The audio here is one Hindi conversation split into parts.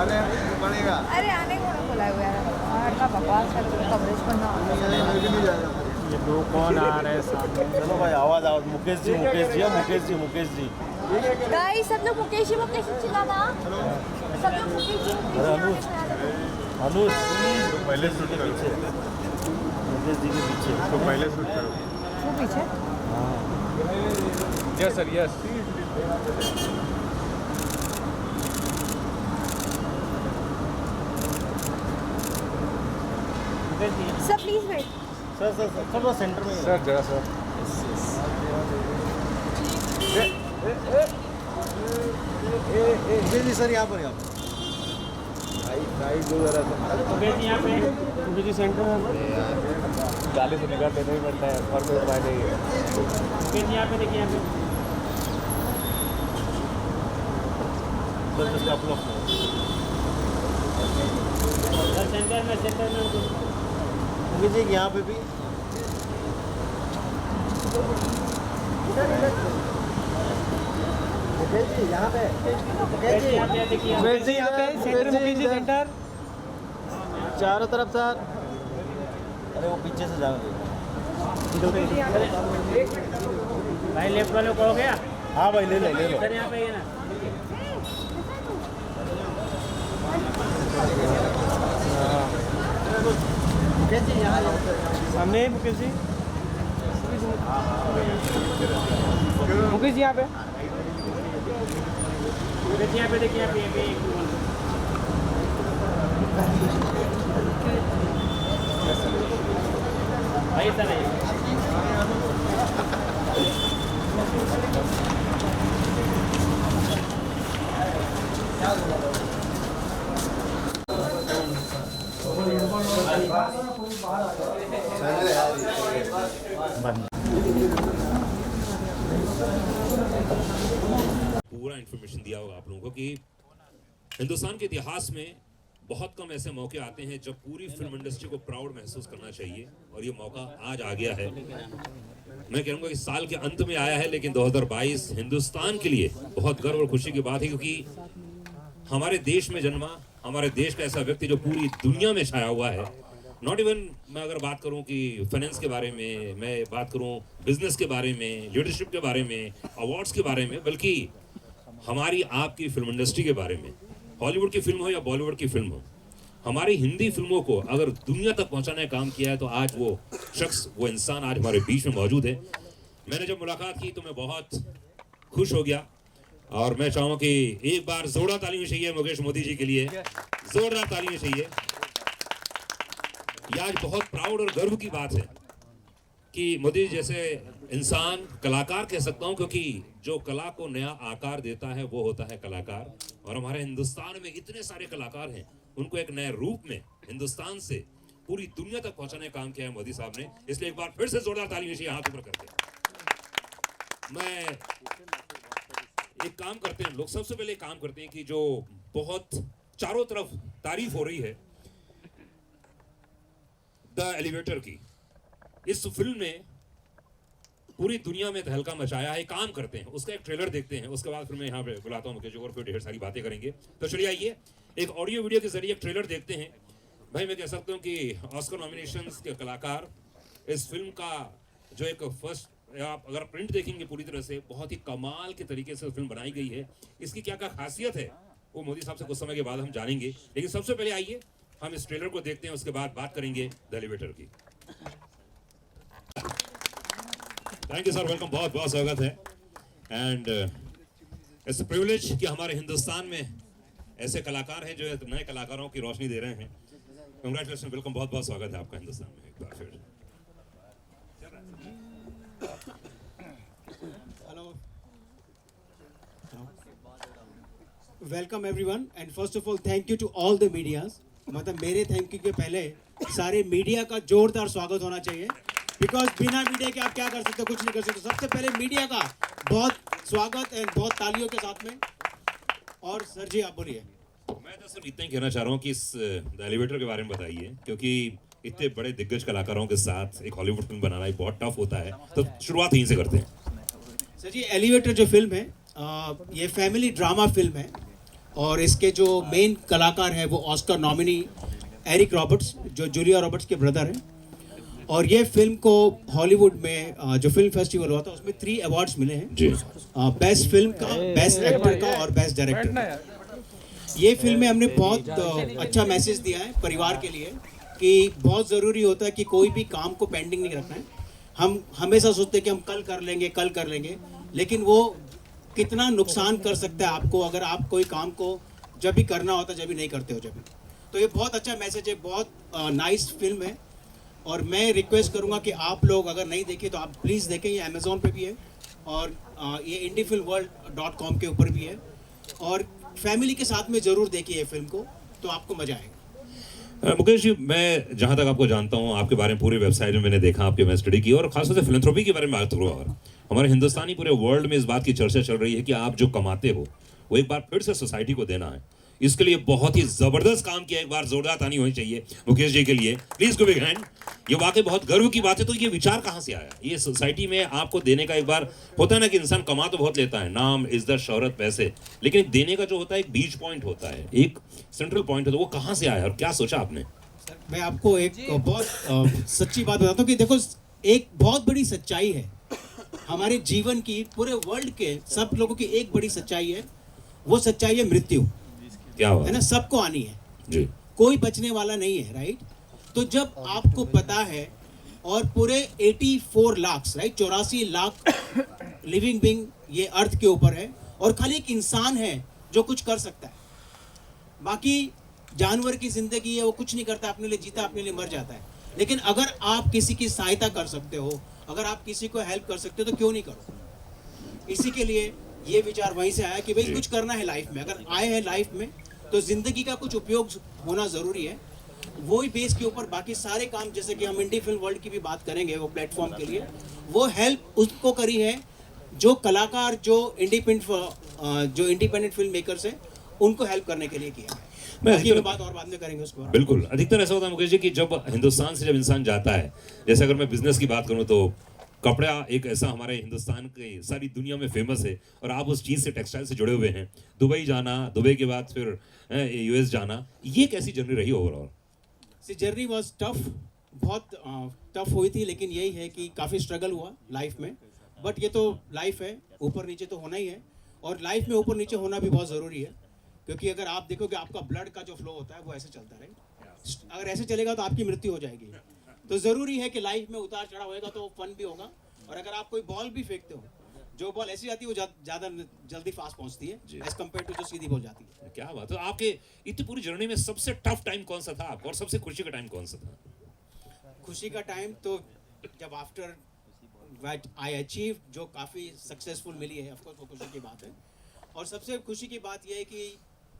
अरे पड़ेगा। अरे आने को ना बोला हुआ है यार का बकवास कर कवरेज करना मैं भी नहीं जा रहा। ये दो कौन आ रहे हैं सामने? चलो भाई आवाज आवाज मुकेश जी मुकेश जी गाइस सब लोग मुकेश जी चिल्लाना सब लोग मुकेश जी अनुज तो पहले शूट करो। मुकेश जी के पीछे तो पहले शूट करो। वो पीछे यस सर यस। सब प्लीज वेट सर थोड़ा सेंटर में सर जरा सर। मुकेश जी सर यहाँ पर भाई जो जरा मुकेश जी यहाँ पे, मुकेश जी सेंटर में। गाली से निकाल देना ही पड़ता है और कोई उपाय नहीं है। मुकेश जी यहाँ पे देखिए, यहाँ पे sir just couple of centre में मुकेश जी यहाँ पे भी मुकेश जी यहाँ पे मुकेश जी यहाँ पे देखिए, मुकेश जी यहाँ पे मुकेश जी सेंटर। चारों तरफ सर। अरे वो पीछे से जाओगे। भाई लेफ्ट वाले को हो गया हाँ भाई ले लो सर, यहाँ पे ये ना मुकेश जी यहाँ सामने मुकेश जी, मुकेश जी यहाँ पे, मुकेश जी यहाँ पे देखिए, यहाँ पे भाई सर पूरा इन्फॉर्मेशन दिया होगा आप लोगों को कि हिंदुस्तान के इतिहास में बहुत कम ऐसे मौके आते हैं जब पूरी फिल्म इंडस्ट्री को प्राउड महसूस करना चाहिए, और ये मौका आज आ गया है। मैं कहूँगा कि साल के अंत में आया है, लेकिन 2022 हिंदुस्तान के लिए बहुत गर्व और खुशी की बात है, क्योंकि हमारे देश में जन्मा, हमारे देश का ऐसा व्यक्ति जो पूरी दुनिया में छाया हुआ है। नॉट इवन मैं अगर बात करूं कि फाइनेंस के बारे में, मैं बात करूं बिजनेस के बारे में, लीडरशिप के बारे में, अवार्ड्स के बारे में, बल्कि हमारी आपकी फिल्म इंडस्ट्री के बारे में, हॉलीवुड की फिल्म हो या बॉलीवुड की फिल्म हो, हमारी हिंदी फिल्मों को अगर दुनिया तक पहुंचाने का काम किया है, तो आज वो शख्स, वो इंसान आज हमारे बीच में मौजूद है। मैंने जब मुलाकात की तो मैं बहुत खुश हो गया, और मैं चाहूँगा कि एक बार जोरदार तालियां चाहिए मुकेश मोदी जी के लिए, जोरदार तालियां चाहिए। ये आज बहुत प्राउड और गर्व की बात है कि मोदी जी जैसे इंसान, कलाकार कह सकता हूं, क्योंकि जो कला को नया आकार देता है वो होता है कलाकार। और हमारे हिंदुस्तान में इतने सारे कलाकार हैं, उनको एक नए रूप में हिंदुस्तान से पूरी दुनिया तक पहुंचाने का काम किया है मोदी साहब ने। इसलिए एक बार फिर से जोरदार तालियां चाहिए हाथ ऊपर करके। मैं एक काम करते हैं लोग, सबसे पहले काम करते हैं कि जो बहुत चारों तरफ तारीफ हो रही है द एलिवेटर की, इस फिल्म ने पूरी दुनिया में तहलका मचाया है। काम करते हैं, उसका एक ट्रेलर देखते हैं, उसके बाद फिर मैं यहाँ पे बुलाता हूँ मुकेश, और फिर ढेर सारी बातें करेंगे। तो चलिए आइए एक ऑडियो वीडियो के जरिए एक ट्रेलर देखते हैं। भाई मैं कह सकता हूँ कि ऑस्कर नॉमिनेशंस के कलाकार, इस फिल्म का जो एक फर्स्ट, आप अगर प्रिंट देखेंगे पूरी तरह से बहुत ही कमाल के तरीके से फिल्म बनाई गई है। इसकी क्या क्या खासियत है वो मोदी साहब से कुछ समय के बाद हम जानेंगे, लेकिन सबसे पहले आइए हम इस ट्रेलर को देखते हैं, उसके बाद बात करेंगे द एलिवेटर की। थैंक यू सर, वेलकम, बहुत बहुत स्वागत है। एंड इट्स प्रिविलेज कि हमारे हिंदुस्तान में ऐसे कलाकार हैं जो नए कलाकारों की रोशनी दे रहे हैं। कंग्रेचुलेशन, वेलकम, बहुत बहुत स्वागत है आपका हिंदुस्तान में एक बार फिर। Welcome everyone and first of all thank you to all the medias. मतलब मेरे थैंक यू के पहले सारे मीडिया का जोरदार स्वागत होना चाहिए, बिकॉज बिना मीडिया के आप क्या कर सकते हो, कुछ नहीं कर सकते। सबसे पहले मीडिया का बहुत स्वागत एंड बहुत तालियों के साथ में। और सर जी आप बोलिए। मैं तो सिर्फ इतना ही कहना चाह रहा हूँ कि इस द एलिवेटर के बारे में बताइए, क्योंकि इतने बड़े दिग्गज कलाकारों के साथ एक हॉलीवुड फिल्म बनाना एक बहुत टफ होता है, तो शुरुआत यहीं से करते हैं। सर जी एलिवेटर जो फिल्म है ये फैमिली ड्रामा फिल्म है, और इसके जो मेन कलाकार हैं वो ऑस्कर नॉमिनी एरिक रॉबर्ट्स, जो जूलिया रॉबर्ट्स के ब्रदर हैं। और ये फिल्म को हॉलीवुड में जो फिल्म फेस्टिवल हुआ था उसमें 3 अवार्ड्स मिले हैं जी। बेस्ट फिल्म का, बेस्ट एक्टर का और बेस्ट डायरेक्टर का। ये फिल्म में हमने बहुत अच्छा मैसेज दिया है परिवार के लिए कि बहुत ज़रूरी होता है कि कोई भी काम को पेंडिंग नहीं रखना है। हम हमेशा सोचते हैं कि हम कल कर लेंगे, लेकिन वो कितना नुकसान कर सकता है आपको अगर आप कोई काम को जब भी करना होता है जब भी नहीं करते हो जब भी। तो ये बहुत अच्छा मैसेज है, बहुत नाइस फिल्म है। और मैं रिक्वेस्ट करूंगा कि आप लोग अगर नहीं देखें तो आप प्लीज़ देखें। ये अमेज़ॉन पे भी है और ये indiefilmworld.com के ऊपर भी है। और फैमिली के साथ में ज़रूर देखिए ये फिल्म को, तो आपको मज़ा आएगा। मुकेश जी, मैं जहाँ तक आपको जानता हूँ, आपके बारे में पूरी वेबसाइट में मैंने देखा, आपके मैं स्टडी की, और खासतौर से फिलैंथ्रोपी के बारे में बात करूँ। और हमारे हिंदुस्तानी पूरे वर्ल्ड में इस बात की चर्चा चल रही है कि आप जो कमाते हो वो एक बार फिर से सोसाइटी को देना है। इसके लिए बहुत ही जबरदस्त काम किया, एक बार जोरदार ताली होनी चाहिए मुकेश जी के लिए, प्लीज गो बिग हैंड। ये वाकई बहुत गर्व की बात है। तो ये विचार कहाँ से आया, ये सोसाइटी में आपको देने का? एक बार होता है ना कि इंसान कमा तो बहुत लेता है, नाम, इज्जत, शोहरत, पैसे, लेकिन देने का जो होता है एक बीच पॉइंट होता है, एक सेंट्रल पॉइंट होता है, वो कहाँ से आया और क्या सोचा आपने? मैं आपको एक बहुत सच्ची बात बताता हूँ कि देखो, एक बहुत बड़ी सच्चाई है हमारे जीवन की, पूरे वर्ल्ड के सब लोगों की एक बड़ी सच्चाई है। वो सच्चाई है मृत्यु। क्या हुआ है ना, सबको आनी है जी, कोई बचने वाला नहीं है, राइट? तो जब आपको पता है और पूरे 84 lakh, right, 84 lakh living being ये अर्थ के ऊपर है और खाली एक इंसान है जो कुछ कर सकता है। बाकी जानवर की जिंदगी है, वो कुछ नहीं करता, अपने लिए जीता, अपने लिए मर जाता है। लेकिन अगर आप किसी की सहायता कर सकते हो, अगर आप किसी को हेल्प कर सकते हो तो क्यों नहीं करो। इसी के लिए ये विचार वहीं से आया कि भाई कुछ करना है लाइफ में। अगर आए हैं लाइफ में तो जिंदगी का कुछ उपयोग होना ज़रूरी है। वही बेस के ऊपर बाकी सारे काम, जैसे कि हम इंडी फिल्म वर्ल्ड की भी बात करेंगे, वो प्लेटफॉर्म के लिए वो हेल्प उसको करी है जो कलाकार, जो इंडिपेंडेंट फिल्म मेकर्स हैं, उनको हेल्प करने के लिए किया है। बाकी में बात और बाद में करेंगे उसको। बिल्कुल। अधिकतर ऐसा होता है मुकेश जी कि जब हिंदुस्तान से जब इंसान जाता है, जैसे अगर मैं बिजनेस की बात करूं तो कपड़ा एक ऐसा हमारे हिंदुस्तान की सारी दुनिया में फेमस है, और आप उस चीज़ से, टेक्सटाइल से जुड़े हुए हैं। दुबई जाना, दुबई के बाद फिर यूएस जाना, ये कैसी जर्नी रही overall? See journey was tough, बहुत टफ हुई थी, लेकिन यही है कि काफ़ी स्ट्रगल हुआ लाइफ में। बट ये तो लाइफ है, ऊपर नीचे तो होना ही है। और लाइफ में ऊपर नीचे होना भी बहुत ज़रूरी है, क्योंकि अगर आप देखोगे आपका ब्लड का जो फ्लो होता है वो ऐसे चलता रहेगा। अगर ऐसे चलेगा तो आपकी मृत्यु हो जाएगी। तो ज़रूरी है कि लाइफ में उतार चढ़ाव होएगा तो फन भी होगा। और अगर आप कोई बॉल भी फेंकते हो, जो बॉल ऐसी जाती है वो ज़्यादा जल्दी फास्ट पहुंचती है एज कम्पेयर टू जो सीधी बॉल जाती है। क्या बात है। तो आपके इतनी पूरी जर्नी में सबसे टफ टाइम कौन सा था आपका, और सबसे खुशी का टाइम कौन सा था? खुशी का टाइम तो जब आफ्टर व्हाट आई अचीव, जो काफ़ी सक्सेसफुल मिली है, ऑफ कोर्स वो खुशी की बात है। और सबसे खुशी की बात यह है कि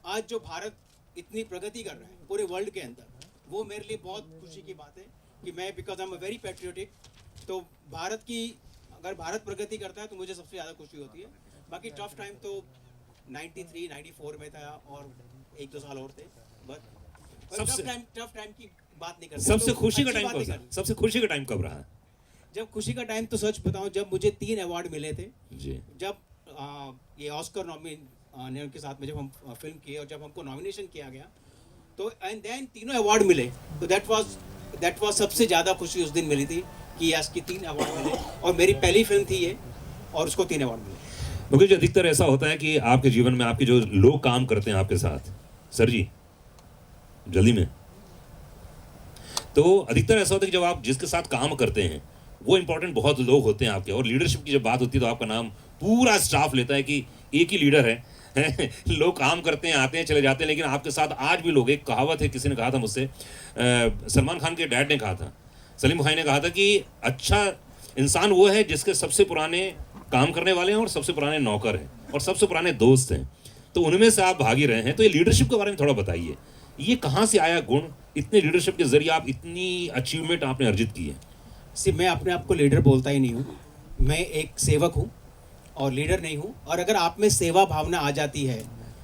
आज जो भारत इतनी प्रगति कर रहा है पूरे वर्ल्ड के अंदर, वो मेरे लिए बहुत खुशी की बात है कि मैं, because I am very patriotic, तो भारत की, अगर भारत प्रगति करता है तो मुझे सबसे ज़्यादा खुशी होती है। बाकी टफ टाइम तो 93, 94 में था और 1-2 साल और थे, बट टफ टाइम की बात नहीं करते। सबसे तो खुशी का अच्छी टाइम बातें कौन सा? करें। सबसे खुशी का टाइम कब रहा? जब खुशी का टाइम तो सच बताऊं, जब मुझे 3 अवार्ड मिले थे, जी, जब ये ऑस्कर नॉमिनेशन के साथ में जब हम फिल्म किए और जब हमको नॉमिनेशन किया गया, तो एंड देन तीनों अवार्ड मिले, तो दैट वाज सबसे ज़्यादा खुशी उस दिन मिली थी कि यस की 3 अवार्ड मिले, और मेरी पहली फिल्म थी ये, और उसको 3 अवार्ड मिले। मुकेश, अधिकतर ऐसा होता है कि आपके जीवन में आपके जो लोग काम करते हैं आपके साथ, सर जी जल्दी में, तो अधिकतर ऐसा होता है कि जब आप जिसके साथ काम करते हैं वो इंपॉर्टेंट बहुत लोग होते हैं आपके, और लीडरशिप की जब बात होती है तो आपका नाम पूरा स्टाफ लेता है कि एक ही लीडर है लोग काम करते हैं, आते हैं, चले जाते हैं, लेकिन आपके साथ आज भी लोग, एक कहावत है, किसी ने कहा था मुझसे, सलमान खान के डैड ने कहा था, सलीम भाई ने कहा था कि अच्छा इंसान वो है जिसके सबसे पुराने काम करने वाले हैं और सबसे पुराने नौकर हैं और सबसे पुराने दोस्त हैं। तो उनमें से आप भागी रहे हैं, तो ये लीडरशिप के बारे में थोड़ा बताइए, ये कहाँ से आया गुण, इतने लीडरशिप के जरिए आप इतनी अचीवमेंट आपने अर्जित की है? मैं अपने आप को लीडर बोलता ही नहीं हूँ, मैं एक सेवक हूँ और लीडर नहीं हूँ। और अगर आप में सेवा भावना आ जाती है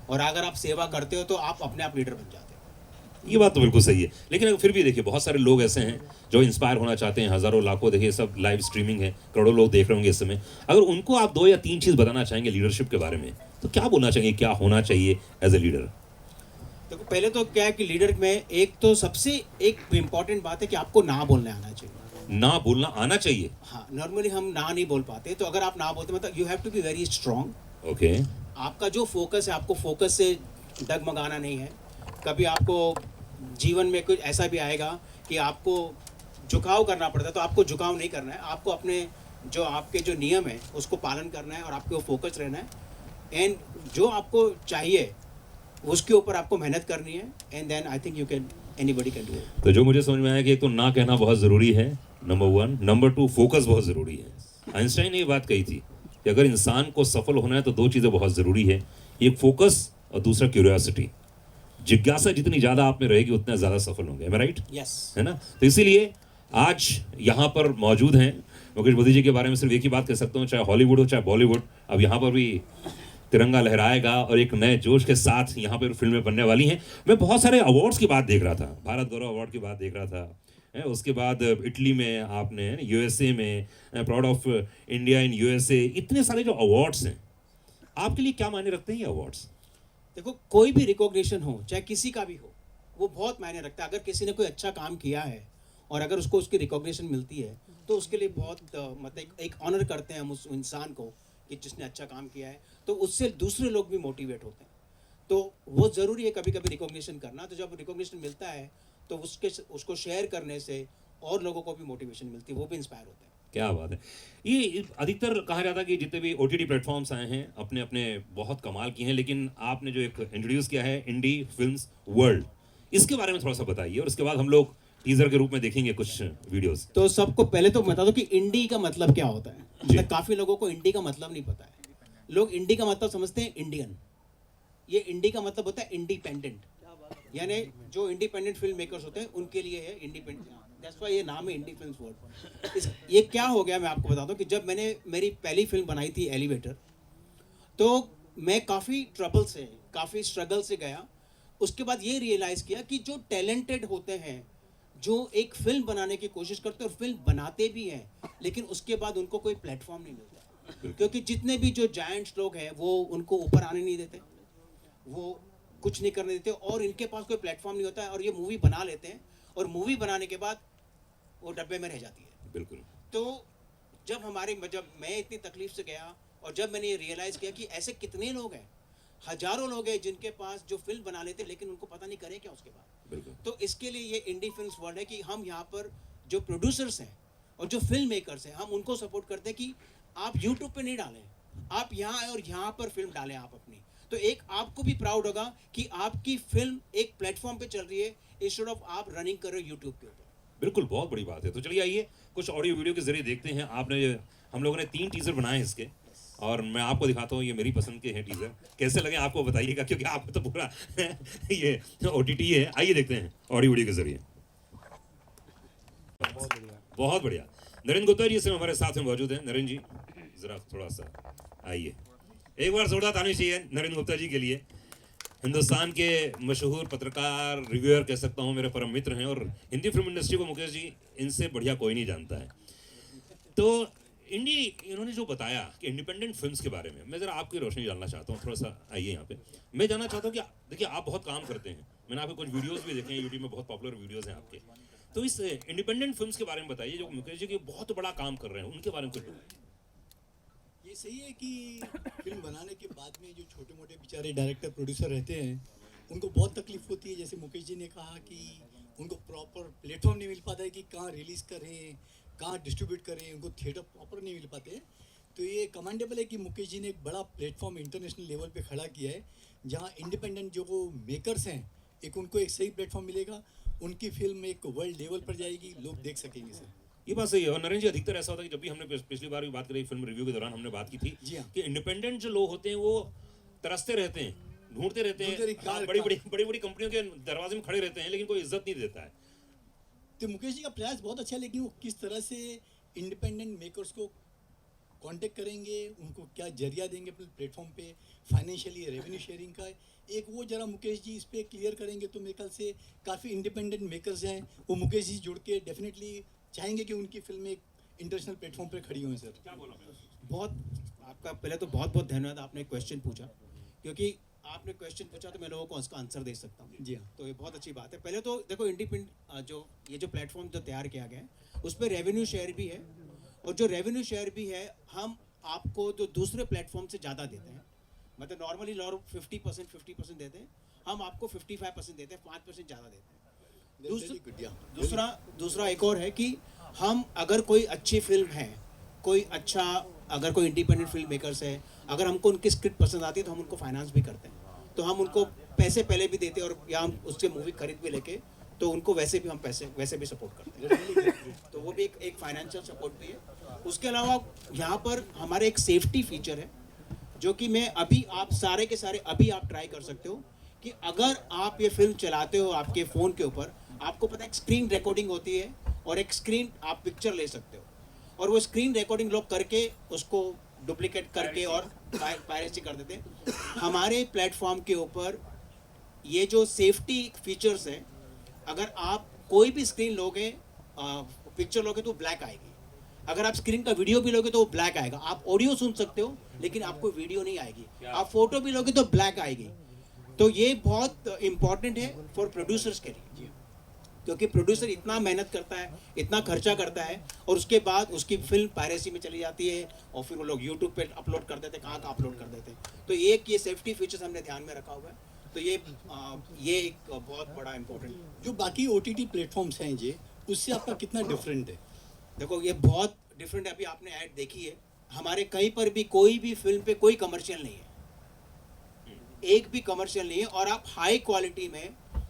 और अगर आप सेवा करते हो तो आप अपने आप लीडर बन जाते हो। ये बात तो बिल्कुल सही है, लेकिन फिर भी देखिए बहुत सारे लोग ऐसे हैं जो इंस्पायर होना चाहते हैं, हज़ारों लाखों, देखिए सब लाइव स्ट्रीमिंग है, करोड़ों लोग देख रहे होंगे इस समय। अगर उनको आप 2 या 3 चीज़ बताना चाहेंगे लीडरशिप के बारे में, तो क्या बोलना चाहेंगे, क्या होना चाहिए एज ए लीडर? देखो पहले तो क्या है कि लीडर में एक तो सबसे एक इम्पॉर्टेंट बात है कि आपको ना बोलने आना चाहिए। ना बोलना आना चाहिए। हाँ, नॉर्मली हम ना नहीं बोल पाते, तो अगर आप ना बोलते मतलब you have to be very strong. Okay. आपका जो फोकस है, आपको फोकस से डगमगाना नहीं है। कभी आपको जीवन में कुछ ऐसा भी आएगा कि आपको झुकाव करना पड़ता है, तो आपको झुकाव नहीं करना है, आपको अपने जो आपके जो नियम है उसको पालन करना है और आपको फोकस रहना है। एंड जो आपको चाहिए उसके ऊपर आपको मेहनत करनी है, and then I think you can, anybody can do it. तो जो मुझे समझ में आया कि एक तो ना कहना बहुत ज़रूरी है, नंबर 1, नंबर 2 फोकस बहुत ज़रूरी है। आइंस्टाइन ने ये बात कही थी कि अगर इंसान को सफल होना है तो 2 चीज़ें बहुत ज़रूरी है, एक फोकस और दूसरा क्यूरियोसिटी। जिज्ञासा जितनी ज़्यादा आप में रहेगी उतना ज़्यादा सफल होंगे, मैं राइट? यस। है ना? तो इसीलिए आज यहाँ पर मौजूद हैं मुकेश बद्री जी। के बारे में सिर्फ एक ही बात कह सकता हूँ, चाहे हॉलीवुड हो चाहे बॉलीवुड, अब यहाँ पर भी तिरंगा लहराएगा और एक नए जोश के साथ यहाँ पर फिल्में बनने वाली हैं। मैं बहुत सारे अवार्ड्स की बात देख रहा था, भारत गौरव अवार्ड की बात देख रहा था, उसके बाद इटली में आपने, यूएसए में proud of India in USA, इतने सारे जो अवार्ड्स हैं, आपके लिए क्या मायने रखते हैं ये अवार्ड्स? देखो कोई भी रिकॉग्निशन हो, चाहे किसी का भी हो, वो बहुत मायने रखता है। अगर किसी ने कोई अच्छा काम किया है और अगर उसको उसकी रिकॉग्निशन मिलती है तो उसके लिए बहुत मतलब एक ऑनर करते हैं हम उस इंसान को कि जिसने अच्छा काम किया है, तो उससे दूसरे लोग भी मोटिवेट होते हैं। तो वो ज़रूरी है कभी कभी रिकॉग्निशन करना। तो जब रिकॉग्निशन मिलता है तो उसको शेयर करने से और लोगों को भी मोटिवेशन मिलती है, वो भी इंस्पायर होते हैं। क्या बात है। ये अधिकतर कहा जाता है कि जितने भी ओटीटी प्लेटफॉर्म्स आए हैं अपने अपने बहुत कमाल किए हैं, लेकिन आपने जो एक इंट्रोड्यूस किया है इंडी फिल्म्स वर्ल्ड, इसके बारे में थोड़ा सा बताइए और उसके बाद हम लोग टीजर के रूप में देखेंगे कुछ वीडियोस। तो सबको पहले तो बता दो कि इंडी का मतलब क्या होता है। मतलब काफ़ी लोगों को इंडी का मतलब नहीं पता है। लोग इंडी का मतलब समझते हैं इंडियन। ये इंडी का मतलब होता है इंडिपेंडेंट, यानी जो इंडिपेंडेंट फिल्म मेकर्स होते हैं उनके लिए है इंडिपेंडेंट। दैट्स व्हाई ये नाम है इंडी फिल्म्स वर्ल्ड। ये क्या हो गया मैं आपको बता दूं कि जब मैंने मेरी पहली फिल्म बनाई थी एलिवेटर, तो मैं काफ़ी ट्रबल से, काफ़ी स्ट्रगल से गया। उसके बाद ये रियलाइज़ किया कि जो टैलेंटेड होते हैं, जो एक फिल्म बनाने की कोशिश करते हैं और फिल्म बनाते भी हैं, लेकिन उसके बाद उनको कोई प्लेटफॉर्म नहीं मिलता, क्योंकि जितने भी जो जायंट्स लोग हैं वो उनको ऊपर आने नहीं देते, वो कुछ नहीं करने देते और इनके पास कोई प्लेटफॉर्म नहीं होता है और ये मूवी बना लेते हैं और मूवी बनाने के बाद वो डब्बे में रह जाती है। बिल्कुल। तो जब मैं इतनी तकलीफ से गया और जब मैंने ये रियलाइज़ किया कि ऐसे कितने लोग हैं, हजारों लोग हैं जिनके पास जो फिल्म बना लेते लेकिन उनको पता नहीं करें क्या उसके बाद। बिल्कुल। तो इसके लिए ये इंडी फिल्म्स वर्ल्ड है कि हम यहाँ पर जो प्रोड्यूसर्स हैं और जो फिल्म मेकर्स हैं, हम उनको सपोर्ट करते हैं कि आप यूट्यूब पे नहीं डालें, आप यहाँ आए और यहाँ पर फिल्म डालें आप अपनी। तो एक आपको भी प्राउड होगा कि आपकी फिल्म एक प्लेटफॉर्म पे चल रही है इंस्टेड ऑफ आप रनिंग कर रहे हो यूट्यूब के ऊपर। बिल्कुल, बहुत बड़ी बात है। तो चलिए आइए कुछ ऑडियो वीडियो के जरिए देखते हैं। हम लोगों ने 3 टीजर बनाए हैं इसके, और मैं आपको दिखाता हूँ, ये मेरी पसंद के हैं टीजर। कैसे लगे आपको बताइएगा, क्योंकि आपको तो पूरा ये ओटीटी है। आइए देखते हैं ऑडियो वीडियो के जरिए। बहुत बढ़िया। नरेंद्र गुप्ता जी इस समय हमारे साथ में मौजूद हैं। नरेंद्र जी जरा थोड़ा सा आइए, एक बार जोरदार ताली चाहिए नरेंद्र गुप्ता जी के लिए। हिंदुस्तान के मशहूर पत्रकार, रिव्यूअर कह सकता हूँ, मेरे परम मित्र हैं, और हिंदी फिल्म इंडस्ट्री को मुकेश जी इनसे बढ़िया कोई नहीं जानता है। तो इन्होंने जो बताया कि इंडिपेंडेंट फिल्म्स के बारे में, मैं ज़रा आपकी रोशनी डालना चाहता हूँ। थोड़ा सा आइए यहाँ पे। मैं जानना चाहता हूँ कि देखिए आप बहुत काम करते हैं, मैंने आपके कुछ वीडियोस भी देखे हैं, यूट्यूब में बहुत पॉपुलर वीडियोस हैं आपके। तो इस इंडिपेंडेंट फिल्म्स के बारे में बताइए, जो मुकेश जी की बहुत बड़ा काम कर रहे हैं, उनके बारे में कुछ बताइए। ये सही है कि फिल्म बनाने के बाद में जो छोटे मोटे बेचारे डायरेक्टर प्रोड्यूसर रहते हैं उनको बहुत तकलीफ होती है। जैसे मुकेश जी ने कहा कि उनको प्रॉपर प्लेटफॉर्म नहीं मिल पाता है कि कहाँ रिलीज़ करें, कहाँ डिस्ट्रीब्यूट करें, उनको थिएटर प्रॉपर नहीं मिल पाते। तो ये कमेंडेबल है कि मुकेश जी ने एक बड़ा प्लेटफॉर्म इंटरनेशनल लेवल पे खड़ा किया है, जहाँ इंडिपेंडेंट जो वो मेकर्स हैं एक उनको एक सही प्लेटफॉर्म मिलेगा, उनकी फिल्म एक वर्ल्ड लेवल पर जाएगी, लोग देख सकेंगे सर। ये बात सही है। और नरेंद्र जी, अधिकतर ऐसा होता है कि जब भी हमने पिछली बार भी बात करी, फिल्म रिव्यू के दौरान हमने बात की थी कि इंडिपेंडेंट जो लोग होते हैं वो तरसते रहते हैं, ढूंढते रहते हैं, बड़ी कंपनियों के दरवाजे में खड़े रहते हैं, लेकिन कोई इज्जत नहीं देता है। तो मुकेश जी का प्रयास बहुत अच्छा है, लेकिन वो किस तरह से इंडिपेंडेंट मेकर्स को कांटेक्ट करेंगे, उनको क्या जरिया देंगे अपने प्लेटफॉर्म पे, फाइनेंशियली रेवेन्यू शेयरिंग का, एक वो जरा मुकेश जी इस पे क्लियर करेंगे तो मेरे ख्याल से काफ़ी इंडिपेंडेंट मेकर्स हैं, वो मुकेश जी जुड़ के डेफिनेटली चाहेंगे कि उनकी फिल्में एक इंटरनेशनल प्लेटफॉर्म पे खड़ी हुई सर। बहुत आपका पहले तो बहुत बहुत धन्यवाद, आपने क्वेश्चन पूछा, क्योंकि आपने क्वेश्चन पूछा तो मैं लोगों को उसका आंसर दे सकता हूँ। जी हाँ। तो ये बहुत अच्छी बात है। पहले तो देखो इंडिपेंडेंट जो प्लेटफॉर्म जो तैयार किया गया है उस पर रेवेन्यू शेयर भी है, और जो रेवेन्यू शेयर भी है हम आपको जो दूसरे प्लेटफॉर्म से ज़्यादा देते हैं। मतलब नॉर्मली लोग 50% देते हैं, हम आपको 55% देते हैं, 5% ज़्यादा देते हैं। दूसरा एक और है कि हम अगर कोई अच्छी फिल्म है, कोई अच्छा अगर कोई इंडिपेंडेंट फिल्म मेकर्स है, अगर हमको उनकी स्क्रिप्ट पसंद आती है तो हम उनको फाइनेंस भी करते हैं, तो हम उनको पैसे पहले भी देते हैं, और या हम उससे मूवी खरीद भी लेके तो उनको वैसे भी हम पैसे वैसे भी सपोर्ट करते हैं। तो वो भी एक फाइनेंशियल सपोर्ट भी है। उसके अलावा यहाँ पर हमारे एक सेफ्टी फीचर है, जो कि मैं अभी आप सारे के सारे अभी आप ट्राई कर सकते हो कि अगर आप ये फिल्म चलाते हो आपके फ़ोन के ऊपर, आपको पता है एक स्क्रीन रिकॉर्डिंग होती है और एक स्क्रीन आप पिक्चर ले सकते हो, और वो स्क्रीन रिकॉर्डिंग लोग करके उसको डुप्लीकेट करके और पायरेसी कर देते हैं। हमारे प्लेटफॉर्म के ऊपर ये जो सेफ्टी फीचर्स है, अगर आप कोई भी स्क्रीन लोगे, पिक्चर लोगे तो ब्लैक आएगी, अगर आप स्क्रीन का वीडियो भी लोगे तो वो ब्लैक आएगा। आप ऑडियो सुन सकते हो लेकिन आपको वीडियो नहीं आएगी, आप फोटो भी लोगे तो ब्लैक आएगी। तो ये बहुत इंपॉर्टेंट है फॉर प्रोड्यूसर्स के लिए, क्योंकि प्रोड्यूसर इतना मेहनत करता है, इतना खर्चा करता है, और उसके बाद उसकी फिल्म पायरेसी में चली जाती है और फिर वो लोग यूट्यूब पे अपलोड कर देते हैं, कहाँ का अपलोड कर देते हैं। तो एक ये सेफ्टी फीचर्स हमने ध्यान में रखा हुआ है। तो ये एक बहुत बड़ा इंपॉर्टेंट। जो बाकी OTT प्लेटफॉर्म्स हैं जी, उससे आपका कितना डिफरेंट है? देखो ये बहुत डिफरेंट है। अभी आपने ऐड देखी है, हमारे कहीं पर भी कोई भी फिल्म पे कोई कमर्शियल नहीं है, एक भी कमर्शियल नहीं है, और आप हाई क्वालिटी में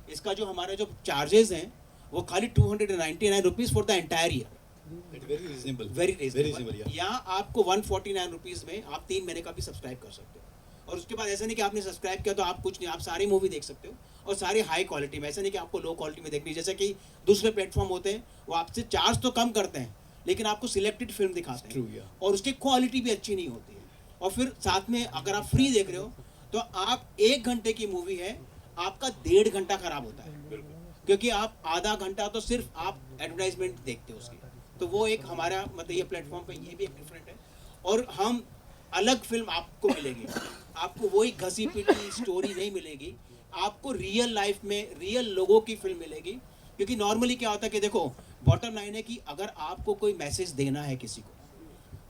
इसका जो हमारे जो चार्जेस हैं वो खाली 299 rupees for the entire year. Very reasonable, very reasonable. यहाँ आपको 149 रुपीज़ में आप 3 महीने का भी सब्सक्राइब कर सकते हो, और उसके बाद ऐसा नहीं कि आपने सब्सक्राइब किया तो आप कुछ नहीं, आप सारी मूवी देख सकते हो, और सारी हाई क्वालिटी में। ऐसा नहीं कि आपको लो क्वालिटी में देखनी, जैसे कि दूसरे प्लेटफॉर्म होते हैं वो आपसे चार्ज तो कम करते हैं लेकिन आपको सिलेक्टेड फिल्म दिखाते हैं, और उसकी क्वालिटी भी अच्छी नहीं होती है। और फिर साथ में अगर आप फ्री देख रहे हो तो आप 1 घंटे की मूवी है, आपका 1.5 घंटा खराब होता है, क्योंकि आप आधा घंटा तो सिर्फ आप एडवर्टाइजमेंट देखते हो उसकी। तो वो एक हमारा मतलब ये प्लेटफॉर्म पे ये भी एक डिफरेंट है। और हम अलग फिल्म आपको मिलेगी, आपको वही घसी पिटी स्टोरी नहीं मिलेगी, आपको रियल लाइफ में रियल लोगों की फिल्म मिलेगी। क्योंकि नॉर्मली क्या होता है कि देखो बॉटम लाइन है कि अगर आपको कोई मैसेज देना है किसी को,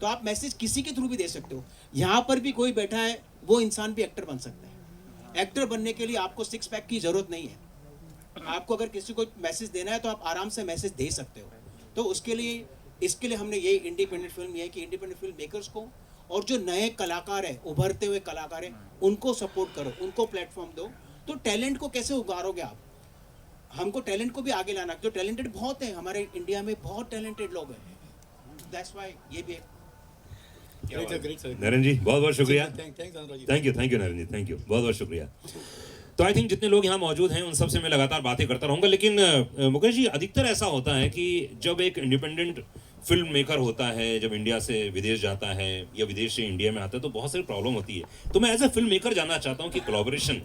तो आप मैसेज किसी के थ्रू भी दे सकते हो। यहाँ पर भी कोई बैठा है, वो इंसान भी एक्टर बन सकता है। एक्टर बनने के लिए आपको 6 पैक की जरूरत नहीं है। आपको अगर किसी को मैसेज देना है तो आप आराम से मैसेज दे सकते हो। तो उसके लिए इसके लिए हमने ये इंडिपेंडेंट फिल्म ये है कि इंडिपेंडेंट फिल्म मेकर्स को और जो नए कलाकार हैं, उभरते हुए कलाकार हैं, उनको सपोर्ट करो, उनको प्लेटफॉर्म दो। तो टैलेंट को कैसे उगारोगे आप? हमको टैलेंट को भी आगे लाना, जो टैलेंटेड बहुत है हमारे इंडिया में, बहुत टैलेंटेड लोग हैं। दैट्स व्हाई ये भी ग्रेट सर। नरेंद्र जी बहुत बहुत शुक्रिया। Thanks Anurag ji. Thank you Narendra ji, thank you, बहुत बहुत शुक्रिया। तो आई थिंक जितने लोग यहाँ मौजूद हैं उन सब से मैं लगातार बातें करता रहूँगा, लेकिन मुकेश जी अधिकतर ऐसा होता है कि जब एक इंडिपेंडेंट फिल्म मेकर होता है, जब इंडिया से विदेश जाता है या विदेश से इंडिया में आता है तो बहुत सारी प्रॉब्लम होती है। तो मैं एज ए फिल्म मेकर जानना चाहता हूँ कि कोलैबोरेशन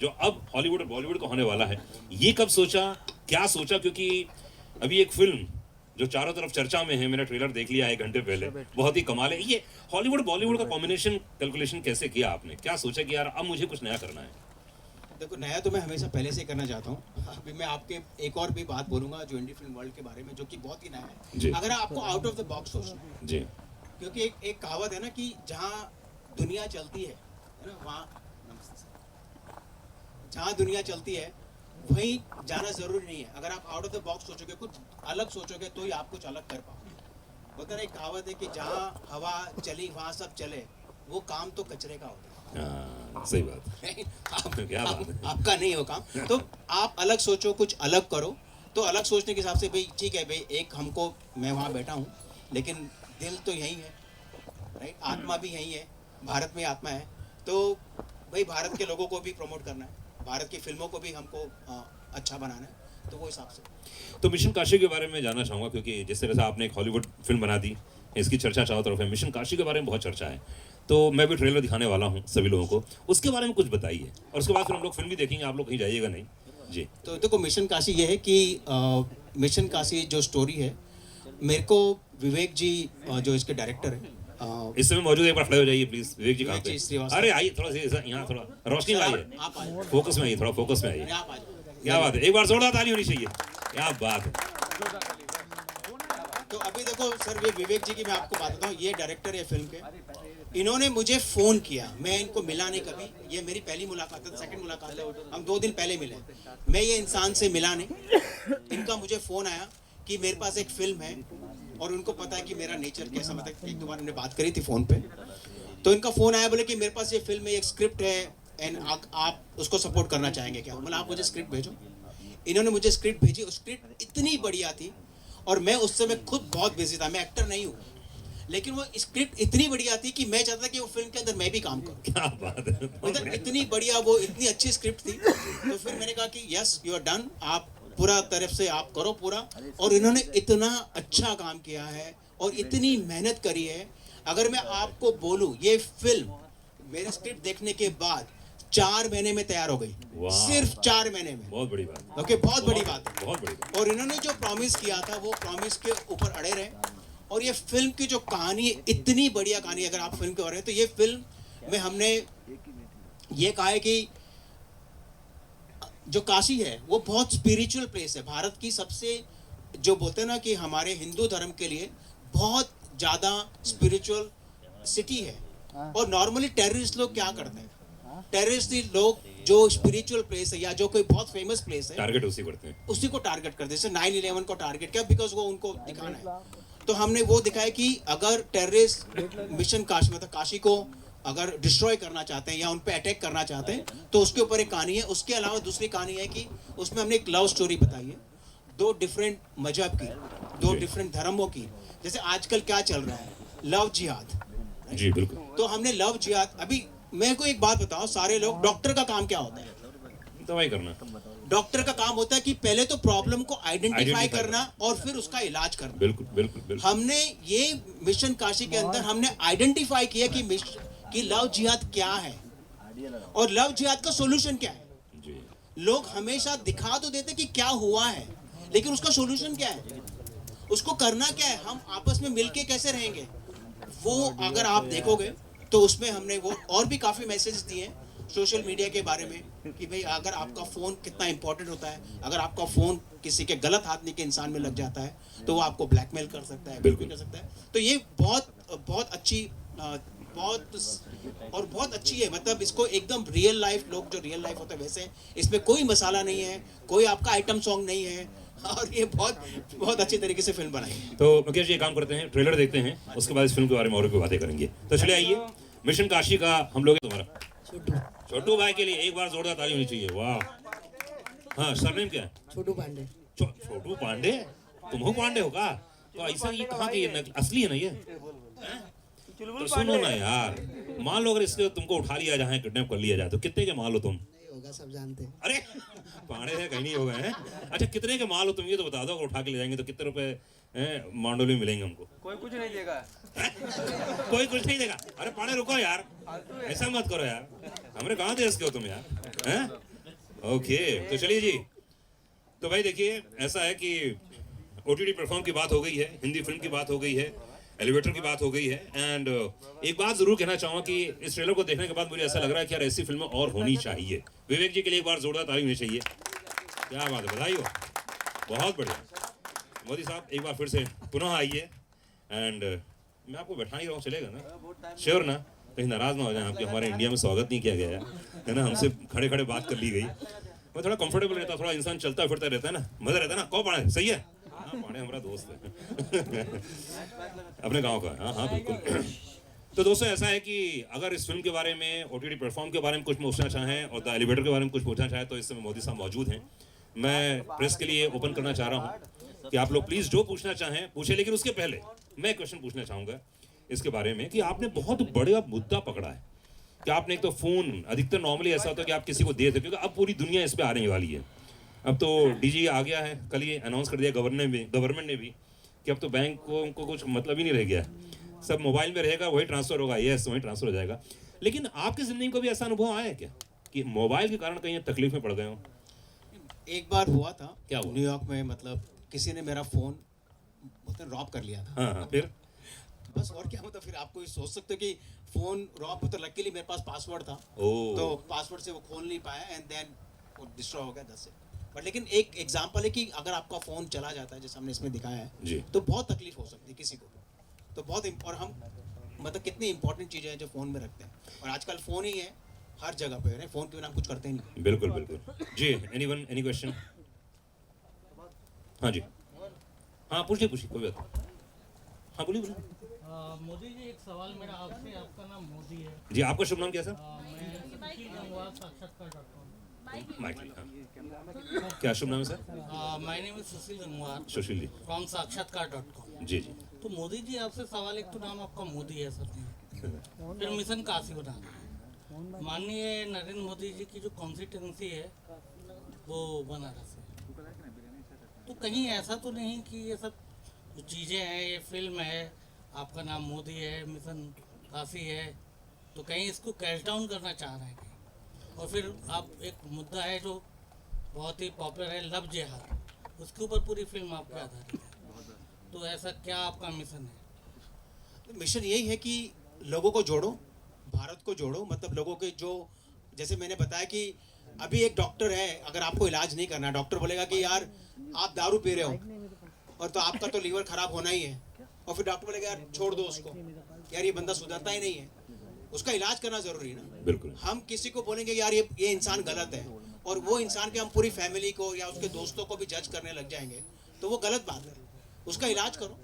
जो अब हॉलीवुड और बॉलीवुड का होने वाला है, ये कब सोचा, क्या सोचा? क्योंकि अभी एक फिल्म जो चारों तरफ चर्चा में है, मैंने ट्रेलर देख लिया है 1 घंटे पहले, बहुत ही कमाल है। ये हॉलीवुड बॉलीवुड का कॉम्बिनेशन कैलकुलेशन कैसे किया आपने? क्या सोचा कि यार अब मुझे कुछ नया करना है? देखो नया तो मैं हमेशा पहले से करना चाहता हूँ। अभी मैं आपके एक और भी बात बोलूँगा जो इंडी फिल्म वर्ल्ड के बारे में, जो कि बहुत ही नया जी। है। अगर आपको आउट ऑफ द बॉक्स सोचना है, जी, क्योंकि एक कहावत है ना कि जहाँ दुनिया चलती है ना, वहाँ जहाँ दुनिया चलती है वहीं जाना जरूरी नहीं है। अगर आप आउट ऑफ द बॉक्स सोचोगे, कुछ अलग सोचोगे, तो ही आप कुछ अलग कर पाओगे। होता है एक कहावत है कि जहाँ हवा चली वहाँ सब चले, वो काम तो कचरे का होता है। हाँ, सही बात है। क्या बात है। आपका नहीं हो काम, तो आप अलग सोचो, कुछ अलग करो। तो अलग सोचने के हिसाब से भाई ठीक है भाई, एक हमको मैं वहाँ बैठा हूँ लेकिन दिल तो यहीं है, राइट? आत्मा भी यहीं है, भारत में आत्मा है। तो भाई भारत के लोगों को भी प्रमोट करना है, भारत की फिल्मों को भी हमको अच्छा बनाना है, तो वो हिसाब से। तो मिशन काशी के बारे में जानना चाहूँगा, क्योंकि जिस तरह से आपने एक हॉलीवुड फिल्म बना दी, इसकी चर्चा चारों तरफ है, मिशन काशी के बारे में बहुत चर्चा है, तो मैं भी ट्रेलर दिखाने वाला हूँ सभी लोगों को, उसके बारे में कुछ बताइए और उसके बाद फिर हम लोग फिल्म भी देखेंगे, आप लोग कहीं जाइएगा नहीं जी। तो देखो मिशन काशी ये है कि मिशन काशी जो स्टोरी है, मेरे को विवेक जी जो इसके डायरेक्टर है, इस समय मौजूद है, एक बार खड़े हो जाइए प्लीज। विवेक जी कहाँ विवेक जी पे? श्रीवास्तव। अरे आइए थोड़ा सा यहाँ, थोड़ा रोशनी में आइए, आप आइए, फोकस में आइए, थोड़ा फोकस में आइए। आप आइए। क्या बात है, एक बार जोरदार ताली होनी चाहिए, क्या बात है। तो अभी देखो सर, ये विवेक जी की मैं आपको बात बताऊँ, ये डायरेक्टर है फिल्म के। इन्होंने मुझे फ़ोन किया, मैं इनको मिला नहीं कभी, ये मेरी पहली मुलाकात है, सेकंड मुलाकात है, हम 2 दिन पहले मिले। मैं ये इंसान से मिला नहीं, इनका मुझे फ़ोन आया कि मेरे पास एक फ़िल्म है और उनको पता है कि मेरा नेचर कैसा, मतलब एक दो बार हमने बात करी थी फ़ोन पे, तो इनका फ़ोन आया, बोले कि मेरे पास ये फिल्म है, एक स्क्रिप्ट है एंड आप उसको सपोर्ट करना चाहेंगे क्या? बोला आप मुझे स्क्रिप्ट भेजो। इन्होंने मुझे स्क्रिप्ट भेजी, उस स्क्रिप्ट इतनी बढ़िया थी और मैं उस समय खुद बहुत बिजी था, मैं एक्टर नहीं हूँ, लेकिन वो स्क्रिप्ट इतनी बढ़िया थी कि मैं चाहता कि वो फिल्म के अंदर मैं भी काम करूँ। क्या बात है, मतलब इतनी बढ़िया, वो इतनी अच्छी स्क्रिप्ट थी। तो फिर मैंने कहा कि यस यू आर डन, आप पूरा तरफ से आप करो पूरा। और इन्होंने इतना अच्छा काम किया है और इतनी मेहनत करी है। अगर मैं आपको बोलूँ, ये फिल्म मेरे स्क्रिप्ट देखने के बाद 4 महीने में तैयार हो गई, वाह। सिर्फ 4 महीने में। बहुत बड़ी बात, ओके, बहुत बड़ी बात है। बहुत बड़ी बात। और इन्होंने जो प्रॉमिस किया था वो प्रॉमिस के ऊपर अड़े रहे। और ये फिल्म की जो कहानी है, इतनी बढ़िया कहानी, अगर आप फिल्म के बारे में, तो ये फिल्म में हमने ये कहा है कि जो काशी है वो बहुत स्पिरिचुअल प्लेस है, भारत की सबसे, जो बोलते हैं ना कि हमारे हिंदू धर्म के लिए बहुत ज़्यादा स्पिरिचुअल सिटी है। और नॉर्मली टेररिस्ट लोग क्या करते हैं, टेररिस्ट लोग जो स्पिरिचुअल प्लेस है या जो कोई बहुत फेमस प्लेस है, टारगेट उसी करते हैं, उसी को टारगेट करते हैं। जैसे 9/11 को टारगेट किया, बिकॉज वो उनको दिखाना है। तो हमने वो दिखाया कि अगर टेररिस्ट मिशन काशी, मतलब काशी को अगर डिस्ट्रॉय करना चाहते हैं या उन पे अटैक करना चाहते हैं, तो उसके ऊपर एक कहानी है। उसके अलावा दूसरी कहानी है कि उसमें हमने एक लव स्टोरी बताई है, 2 डिफरेंट मजहब की, 2 डिफरेंट धर्मों की। जैसे आजकल क्या चल रहा है, लव जिहाद। जी बिल्कुल। तो हमने लव जिहाद, अभी मेरे को एक बात बताओ, सारे लोग, डॉक्टर का काम क्या होता है? दवाई करना। डॉक्टर का काम होता है कि पहले तो प्रॉब्लम को आइडेंटिफाई Identify करना और फिर उसका इलाज करना। बिल्कुल बिल्कुल बिल्कुल। हमने ये मिशन काशी के अंदर हमने आइडेंटिफाई किया कि लव जिहाद क्या है और लव जिहाद का सॉल्यूशन क्या है। जी। लोग हमेशा दिखा तो देते कि क्या हुआ है, लेकिन उसका सॉल्यूशन क्या है, उसको करना क्या है, हम आपस में मिलके कैसे रहेंगे, वो अगर आप देखोगे तो उसमें हमने वो और भी काफ़ी मैसेज दिए हैं सोशल मीडिया के बारे में कि भाई अगर आपका फ़ोन कितना इंपॉर्टेंट होता है, अगर आपका फ़ोन किसी के गलत हाथ के इंसान में लग जाता है तो वो आपको ब्लैकमेल कर सकता है, बिल्कुल कर सकता है। तो ये बहुत अच्छी बहुत अच्छी है, मतलब इसको एकदम रियल लाइफ, लोग जो रियल लाइफ होता है वैसे, इसमें कोई मसाला नहीं है, कोई आपका आइटम सॉन्ग नहीं है, और ये बहुत अच्छी तरीके से फिल्म बनाई है। तो मुकेश जी एक काम करते हैं, ट्रेलर देखते हैं, उसके बाद इस फिल्म के बारे में और भी बातें करेंगे। तो चले आइए, मिशन काशी का हम लोग, तुम्हारा छोटू भाई के लिए एक बार जोरदार ताली होनी चाहिए। वाह। हाँ, सरनेम क्या है? छोटू पांडे। छोटू पांडे, तुम हो पांडे हो का? तो ऐसा ये कहाँ के, ये असली है ना ये? तो सुनो ना यार, मान लो अगर इसके तुमको उठा लिया जाए, किडनैप कर लिया जाए, तो कितने के माल हो तुम? होगा, सब जानते हैं। अरे पांडे है, कहीं नहीं होगा है। अच्छा, कितने के माल हो तुम, ये तो बता दो, अगर उठा के ले जाएंगे तो कितने रुपए मांडोली मिलेंगे हमको? कोई कुछ नहीं देगा। कोई कुछ नहीं देगा। अरे पांडे रुको यार, ऐसा मत करो यार, हमारे कहाँ देश के हो तुम यार, हैं? ओके, तो चलिए जी। तो भाई देखिए, ऐसा है कि OTT प्लेटफॉर्म की बात हो गई है, हिंदी फिल्म की बात हो गई है, एलिवेटर की बात हो गई है। एंड एक बात जरूर कहना चाहूँगा कि इस ट्रेलर को देखने के बाद मुझे ऐसा लग रहा है कि यार ऐसी फिल्में और होनी चाहिए। विवेक जी के लिए एक बार जोरदार ताली होनी चाहिए। क्या बात है, बधाई हो, बहुत बढ़िया। मोदी साहब एक बार फिर से पुनः आइए। एंड मैं आपको बैठा ही रहा हूँ, चलेगा ना? श्योर ना? कहीं नाराज ना हो जाए आपके, हमारे इंडिया में स्वागत नहीं किया गया है ना, हमसे खड़े खड़े बात कर ली गई। मैं थोड़ा कंफर्टेबल रहता, थोड़ा इंसान चलता फिरता रहता है ना, मजा रहता है ना। कौ पाड़े सही है? हाँ, पाड़े हमारा दोस्त है अपने गांव का। हाँ हाँ बिल्कुल। तो दोस्तों ऐसा है कि अगर इस फिल्म के बारे में, OTT प्लेटफॉर्म के बारे में कुछ पूछना चाहें और द एलिवेटर के बारे में कुछ पूछना चाहें, तो इस समय मोदी साहब मौजूद हैं। मैं प्रेस के लिए ओपन करना चाह रहा हूँ कि आप लोग प्लीज़ जो पूछना चाहें पूछे, लेकिन उसके पहले मैं क्वेश्चन पूछना चाहूँगा इसके बारे में कि आपने बहुत बड़ा मुद्दा पकड़ा है कि आपने एक तो फ़ोन, अधिकतर नॉर्मली ऐसा होता है कि आप किसी को दे दो, क्योंकि अब पूरी दुनिया इस पर आने वाली है। अब तो DG आ गया है, कल ये अनाउंस कर दिया गवर्नमेंट ने भी कि अब तो बैंक को उनको कुछ मतलब ही नहीं रह गया, सब मोबाइल में रहेगा, वही ट्रांसफर होगा, यस वही ट्रांसफर हो जाएगा। लेकिन आपकी जिंदगी में कभी ऐसा अनुभव आया है क्या कि मोबाइल के कारण कहीं तकलीफ में पड़ गए हो? एक बार हुआ था, क्या हुआ? न्यूयॉर्क में, मतलब किसी ने मेरा फ़ोन मतलब रॉब कर लिया था। हाँ, फिर बस और क्या, मतलब फिर आपको ये सोच सकते हो कि फ़ोन रॉब, तो लकीली मेरे पास पासवर्ड था, ओह। तो पासवर्ड से वो खोल नहीं पाया एंड देन वो डिस्ट्रॉय हो गया 10 से। बट लेकिन एक एग्जांपल है कि अगर आपका फ़ोन चला जाता है, जैसे हमने इसमें दिखाया है, जी। तो बहुत तकलीफ हो सकती है किसी को। तो बहुत और हम मतलब कितनी इंपॉर्टेंट चीज़ें हैं जो फ़ोन में रखते हैं, और आजकल फ़ोन ही है हर जगह पे है, फ़ोन के बिना हम कुछ करते ही नहीं। बिल्कुल बिल्कुल जी। Anyone, any question? हाँ जी, हाँ पूछिए कोई बात नहीं। हाँ बोलिए। मोदी जी, एक सवाल मेरा आपसे, आपका नाम मोदी है। जी, आपका शुभ नाम क्या सर? मैं सुशील गंगवार साक्षात्कार.com। क्या शुभ नाम है sir? My name is Sushil Gangwar Sushil ji. From साक्षात्कार.com। जी जी। तो मोदी जी, आपसे सवाल, एक तो नाम आपका मोदी है सर, फिर मिशन काशी बनाना है। माननीय नरेंद्र मोदी जी की जो कॉन्स्टिट्यूंसी है वो बनारस है, तो कहीं ऐसा तो नहीं कि ये सब जो चीज़ें हैं, ये फिल्म है, आपका नाम मोदी है, मिशन काशी है, तो कहीं इसको कैश डाउन करना चाह रहे हैं कहीं? और फिर आप, एक मुद्दा है जो बहुत ही पॉपुलर है, लव जिहाद, उसके ऊपर पूरी फिल्म आपके आधारित है, तो ऐसा क्या आपका मिशन है? मिशन यही है कि लोगों को जोड़ो, भारत को जोड़ो, मतलब लोगों के जो, जैसे मैंने बताया कि अभी एक डॉक्टर है, अगर आपको इलाज नहीं करना, डॉक्टर बोलेगा कि यार आप दारू पी रहे हो और तो आपका तो लीवर खराब होना ही है, और फिर डॉक्टर बोलेगा यार छोड़ दो उसको, यार ये बंदा सुधरता ही नहीं है, उसका इलाज करना जरूरी है ना। बिल्कुल। हम किसी को बोलेंगे यार ये इंसान गलत है, और वो इंसान के हम पूरी फैमिली को या उसके दोस्तों को भी जज करने लग जाएंगे, तो वो गलत बात है। उसका इलाज करो।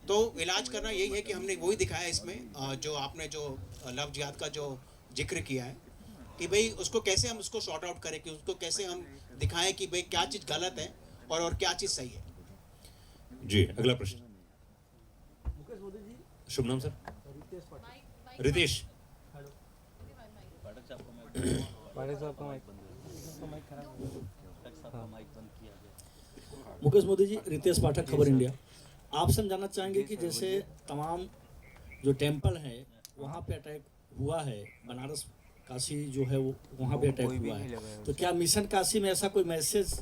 तो इलाज करना यही है कि हमने वही दिखाया इसमें, जो आपने जो लव जिहाद का जो जिक्र किया है कि भाई उसको कैसे हम उसको शॉर्ट आउट करें, कि उसको कैसे हम दिखाएं कि भाई क्या चीज़ गलत है और क्या चीज़ सही है। जी, अगला प्रश्न। शुभ नाम सर? रितेश। मुकेश मोदी जी, रितेश पाठक, खबर इंडिया। आपसे हम जानना चाहेंगे कि जैसे तमाम जो टेम्पल है वहाँ पे अटैक हुआ है, बनारस काशी जो है वो वहाँ पे अटैक हुआ है, तो क्या मिशन काशी में ऐसा कोई मैसेज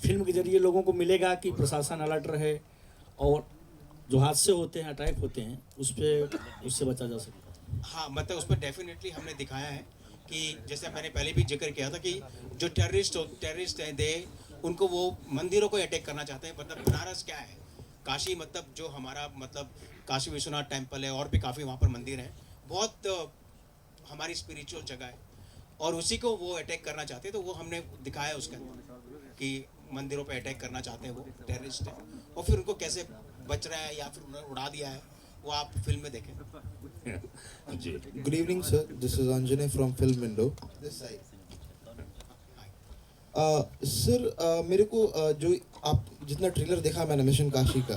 फिल्म के जरिए लोगों को मिलेगा कि प्रशासन अलर्ट रहे और जो हादसे होते हैं, अटैक होते हैं, उससे बचा जा सके? हाँ, मतलब उस पर डेफिनेटली हमने दिखाया है कि जैसे मैंने पहले भी जिक्र किया था कि जो टेररिस्ट हैं, दे उनको वो मंदिरों को अटैक करना चाहते हैं। मतलब बनारस क्या है, काशी, मतलब जो हमारा मतलब काशी विश्वनाथ टेम्पल है और भी काफ़ी वहाँ पर मंदिर हैं, बहुत हमारी स्पिरिचुअल जगह है, और उसी को वो अटैक करना चाहते हैं। तो वो हमने दिखाया उसके अंदर कि मंदिरों पे अटैक करना चाहते हैं वो टेररिस्ट हैं, और फिर उनको कैसे बच रहा है या फिर उन्होंने उड़ा दिया है, वो आप फिल्म में देखें। जी। Good evening, sir. This is Anjane from Film Window. This side. Sir मेरे को जो आप जितना ट्रेलर देखा मैंने मिशन काशी का,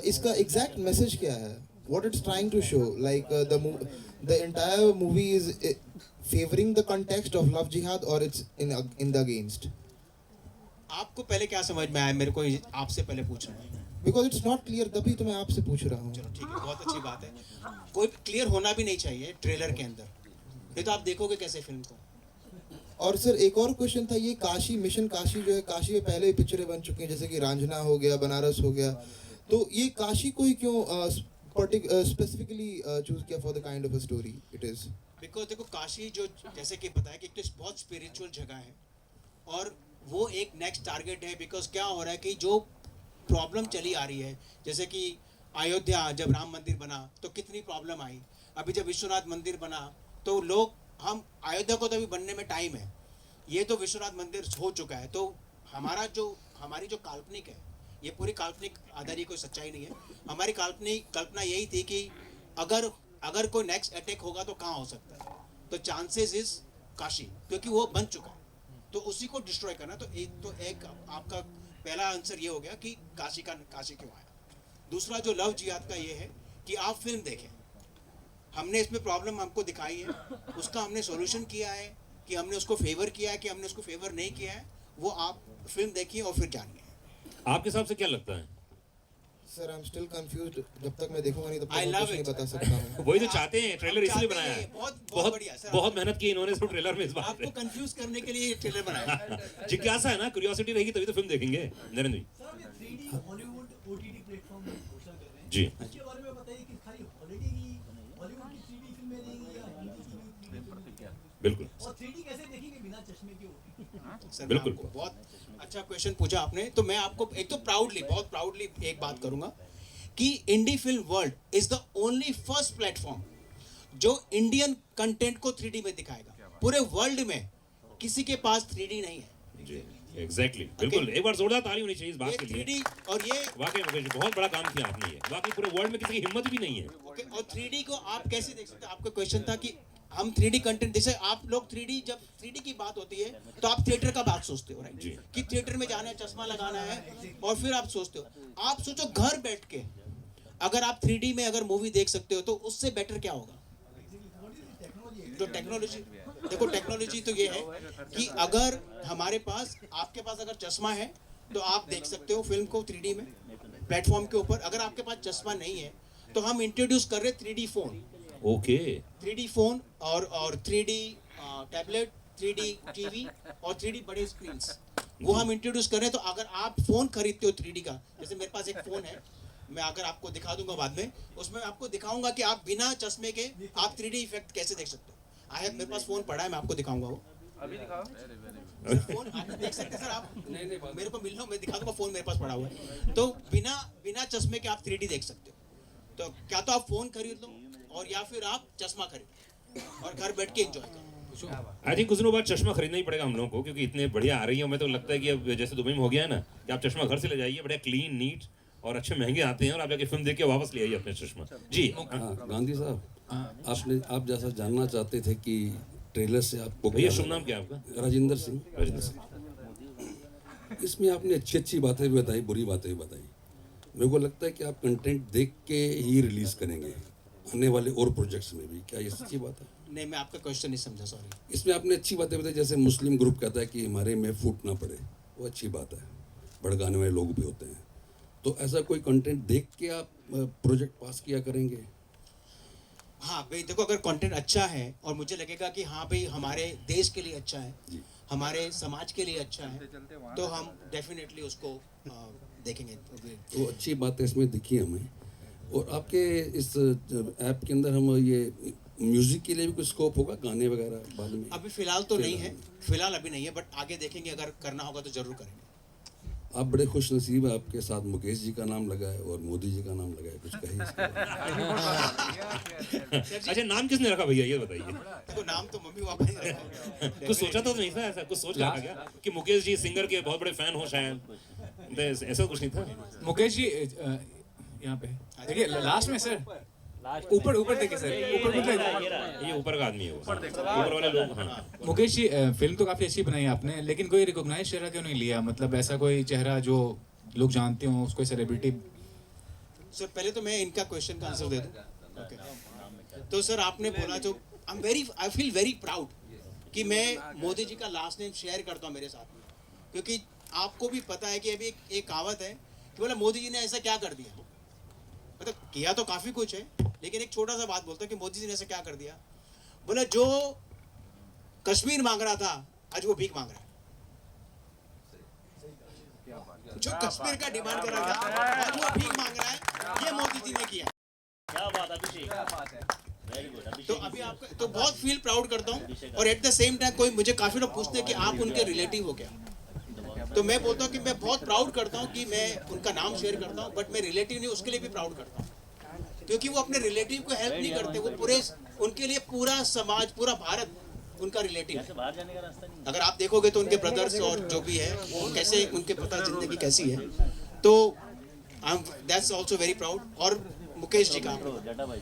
इसका एग्जैक्ट मैसेज क्या है? What it's trying to show? Like the entire movie is favoring the context of love jihad or it's in the against? आपको पहले क्या समझ में आया, मेरे को आपसे पहले पूछना है। Because it's not clear, तभी तो मैं आपसे पूछ रहा हूँ। चलो ठीक है, बहुत अच्छी बात है। कोई क्लियर होना भी नहीं चाहिए ट्रेलर के अंदर, नहीं तो आप देखोगे कैसे फिल्म को। और सर एक और क्वेश्चन था, ये काशी, मिशन काशी जो है, काशी में पहले पिक्चरें बन चुकी हैं जैसे कि रांझना हो गया, बनारस हो गया, तो ये काशी को ही क्यों स्पेसिफिकली चूज किया for the kind of a story it is? Because देखो काशी जो जैसे कि बताया कि एक बहुत स्पिरिचुअल जगह है, और वो एक नेक्स्ट टारगेट है। बिकॉज क्या हो रहा है कि जो प्रॉब्लम चली आ रही है, जैसे कि अयोध्या जब राम मंदिर बना तो कितनी प्रॉब्लम आई, अभी जब विश्वनाथ मंदिर बना तो लोग, हम अयोध्या को तो अभी बनने में टाइम है, ये तो विश्वनाथ मंदिर हो चुका है। तो हमारी जो काल्पनिक है, ये पूरी काल्पनिक आधारित कोई सच्चाई नहीं है। हमारी कल्पना यही थी कि अगर कोई नेक्स्ट अटैक होगा तो कहाँ हो सकता है, तो चांसेस इज काशी, क्योंकि वो बन चुका है, तो उसी को डिस्ट्रॉय करना। तो एक आपका पहला आंसर ये हो गया कि काशी क्यों आया। दूसरा जो लव जिहाद का ये है कि आप फिल्म देखें, हमने इसमें प्रॉब्लम हमको दिखाई है, उसका हमने सॉल्यूशन किया है कि हमने उसको फेवर किया है कि हमने उसको फेवर नहीं किया है, वो आप फिल्म देखिए और फिर जानिए। आपके हिसाब से क्या लगता है? Sir I am still confused, जब तक मैं देखूंगा नहीं तब तक I मैं love कुछ नहीं it. बता सकता हूँ। वही तो चाहते हैं, ट्रेलर इसलिए चाहते बनाया हैं, है। बहुत बढ़िया सर। बहुत मेहनत की इन्होंने सिर्फ ट्रेलर में इस बात आपको पे। कंफ्यूज करने के लिए ये ट्रेलर बनाया। जिज्ञासा है ना, क्यूरियोसिटी रहेगी तभी तो फिल्म देखेंगे। नरेंद्र जी। सर ये 3D हॉलीवुड OTT प्लेटफॉर्म में घोषणा कर रहे हैं। जी। इसके बारे में बताइए कि खाली हॉलीवुड की 3D फिल्में रहेंगी या हिंदी की भी 3D फिल्में? बिल्कुल और 3D कैसे देखेंगे बिना चश्मे के OTT? सर बिल्कुल। आपको बहुत अच्छा क्वेश्चन पूछा आपने, तो मैं आपको एक तो प्राउडली, बहुत प्राउडली एक बात करूंगा कि indie film world is the only first platform जो इंडियन कंटेंट को 3D में दिखाएगा। पूरे वर्ल्ड में किसी के पास 3D नहीं है। जी एग्जैक्टली बिल्कुल। एक बार जोरदार ताली होनी चाहिए इस बात ये के लिए। 3D और ये वाकई मुकेश जी बहुत बड़ा काम किया आपने। ये वाकई पूरे वर्ल्ड में किसी की हिम्मत भी नहीं है। ओके, और 3D को आप कैसे देख सकते हैं? आपका क्वेश्चन था कि हम 3D कंटेंट, जैसे आप लोग 3D, जब 3D की बात होती है तो आप थिएटर का बात सोचते हो, राइट? जी। कि थिएटर में जाना है, चश्मा लगाना है, और फिर आप सोचते हो। आप सोचो घर बैठ के अगर आप 3D में अगर मूवी देख सकते हो तो उससे बेटर क्या होगा? जो टेक्नोलॉजी, देखो टेक्नोलॉजी तो ये है कि अगर हमारे पास, आपके पास अगर चश्मा है तो आप देख सकते हो फिल्म को 3D में प्लेटफॉर्म के ऊपर। अगर आपके पास चश्मा नहीं है तो हम इंट्रोड्यूस कर रहे 3D phone, okay 3D phone और 3D टैबलेट, 3D टीवी और 3D बड़े स्क्रीन्स, वो हम इंट्रोड्यूस कर रहे हैं। तो अगर आप फोन खरीदते हो 3D का, जैसे मेरे पास एक फोन है, मैं अगर आपको दिखा दूंगा बाद में, उसमें आपको दिखाऊंगा कि आप बिना चश्मे के आप 3D इफेक्ट कैसे देख सकते हो। मेरे पास फोन पड़ा है, मैं आपको दिखाऊंगा वो। अभी दिखाओ। सर, फोन आप देख सकते हैं सर, आप मेरे को मिल लो, मैं दिखा दूंगा, फोन मेरे पास पड़ा हुआ है। तो बिना चश्मे के आप 3D देख सकते हो। तो क्या तो आप फोन खरीद लो और या फिर आप चश्मा खरीद लो और घर बैठ के एंजॉय करो। आई थिंक कुछ दिनों बाद चश्मा खरीदना ही पड़ेगा हम लोगों को, क्योंकि इतने बढ़िया आ रही है। हमें तो लगता है कि अब जैसे दुबई में हो गया है ना कि आप चश्मा घर से ले जाइए, बढ़िया क्लीन नीट और अच्छे महंगे आते हैं, और आप जाके फिल्म देख के वापस ले आइए अपने चश्मा। जी गांधी साहब, आप जैसा जानना चाहते थे कि ट्रेलर से आपको भैया शुभ नाम क्या है आपका? राजेंद्र सिंह। राजेंद्र सिंह। इसमें आपने अच्छी अच्छी बातें भी बताई, बुरी बातें भी बताई। मेरे को लगता है कि आप कंटेंट देख के ही रिलीज करेंगे आने वाले और प्रोजेक्ट्स में भी, क्या ये सच्ची बात है? नहीं, मैं आपका क्वेश्चन नहीं समझा, सॉरी। इसमें आपने अच्छी बातें बताई, जैसे मुस्लिम ग्रुप कहता है कि हमारे में फूट ना पड़े, वो अच्छी बात है, भड़काने वाले लोग भी होते हैं। तो ऐसा कोई कंटेंट देख के आप प्रोजेक्ट पास किया करेंगे? हाँ भाई देखो, अगर कंटेंट अच्छा है और मुझे लगेगा कि हाँ भाई हमारे देश के लिए अच्छा है, हमारे समाज के लिए अच्छा है, तो हम डेफिनेटली उसको देखेंगे। तो अच्छी बातें इसमें दिखी हमें। और आपके इस ऐप के अंदर हम ये म्यूजिक के लिए भी कुछ स्कोप होगा, गाने वगैरह बाद में? अभी फिलहाल तो नहीं है, फिलहाल अभी नहीं है, बट आगे देखेंगे, अगर करना होगा तो जरूर करेंगे। आप बड़े खुश नसीब है, आपके साथ मुकेश जी का नाम लगा है और मोदी जी का नाम लगा है, कुछ कहिए इसके बारे में। अच्छा, नाम किसने रखा भैया ये बताइए? देखो, नाम तो मम्मी पापा ने रखा है। कुछ सोचा तो नहीं था ऐसा? कुछ सोच रखा क्या कि मुकेश जी सिंगर के बहुत बड़े फैन हो शायद? ऐसा कुछ नहीं था? मुकेश जी यहाँ पे देखिए लास्ट में सर, ऊपर देखिए सर, ऊपर ये ऊपर का आदमी है वो, ऊपर वाले लोग। हाँ मुकेश जी, फिल्म तो काफी अच्छी बनाई आपने, लेकिन कोई रिकॉग्नाइज चेहरा क्यों नहीं लिया? मतलब ऐसा कोई चेहरा जो लोग जानते हो, उसको सेलिब्रिटी। सर पहले तो मैं इनका क्वेश्चन का आंसर दे दूं। ओके, तो सर आपने बोला जो, आई फील वेरी प्राउड कि मैं मोदी जी का लास्ट नेम शेयर करता हूँ मेरे साथ में, क्योंकि आपको भी पता है कि अभी एक कहावत है कि बोला मोदी जी ने ऐसा क्या कर दिया। मतलब किया तो काफी कुछ है, लेकिन एक छोटा सा बात बोलता हूँ कि मोदी जी ने ऐसा क्या कर दिया। बोला जो कश्मीर मांग रहा था आज वो भीख मांग रहा है। जो कश्मीर का डिमांड कर रहा था आज वो भीख मांग रहा है, ये मोदी जी ने किया। क्या बात है अभिषेक, क्या बात है, वेरी गुड। तो अभी आपको तो बहुत फील प्राउड करता हूँ, और एट द सेम टाइम कोई मुझे काफी लोग पूछते हैं कि आप उनके रिलेटिव हो क्या, तो मैं बोलता हूँ कि मैं बहुत प्राउड करता हूँ कि मैं उनका नाम शेयर करता हूँ, बट मैं रिलेटिव नहीं, उसके लिए भी प्राउड करता हूँ, क्योंकि वो अपने रिलेटिव को हेल्प नहीं करते, वो पूरे, उनके लिए पूरा समाज, पूरा भारत उनका रिलेटिव है। बाहर जाने का रास्ता नहीं। अगर आप देखोगे तो उनके ब्रदर्स और जो भी है वो कैसे, उनके पता जिंदगी कैसी है, तो दैट्स आल्सो वेरी प्राउड। और मुकेश जी का, जटा भाई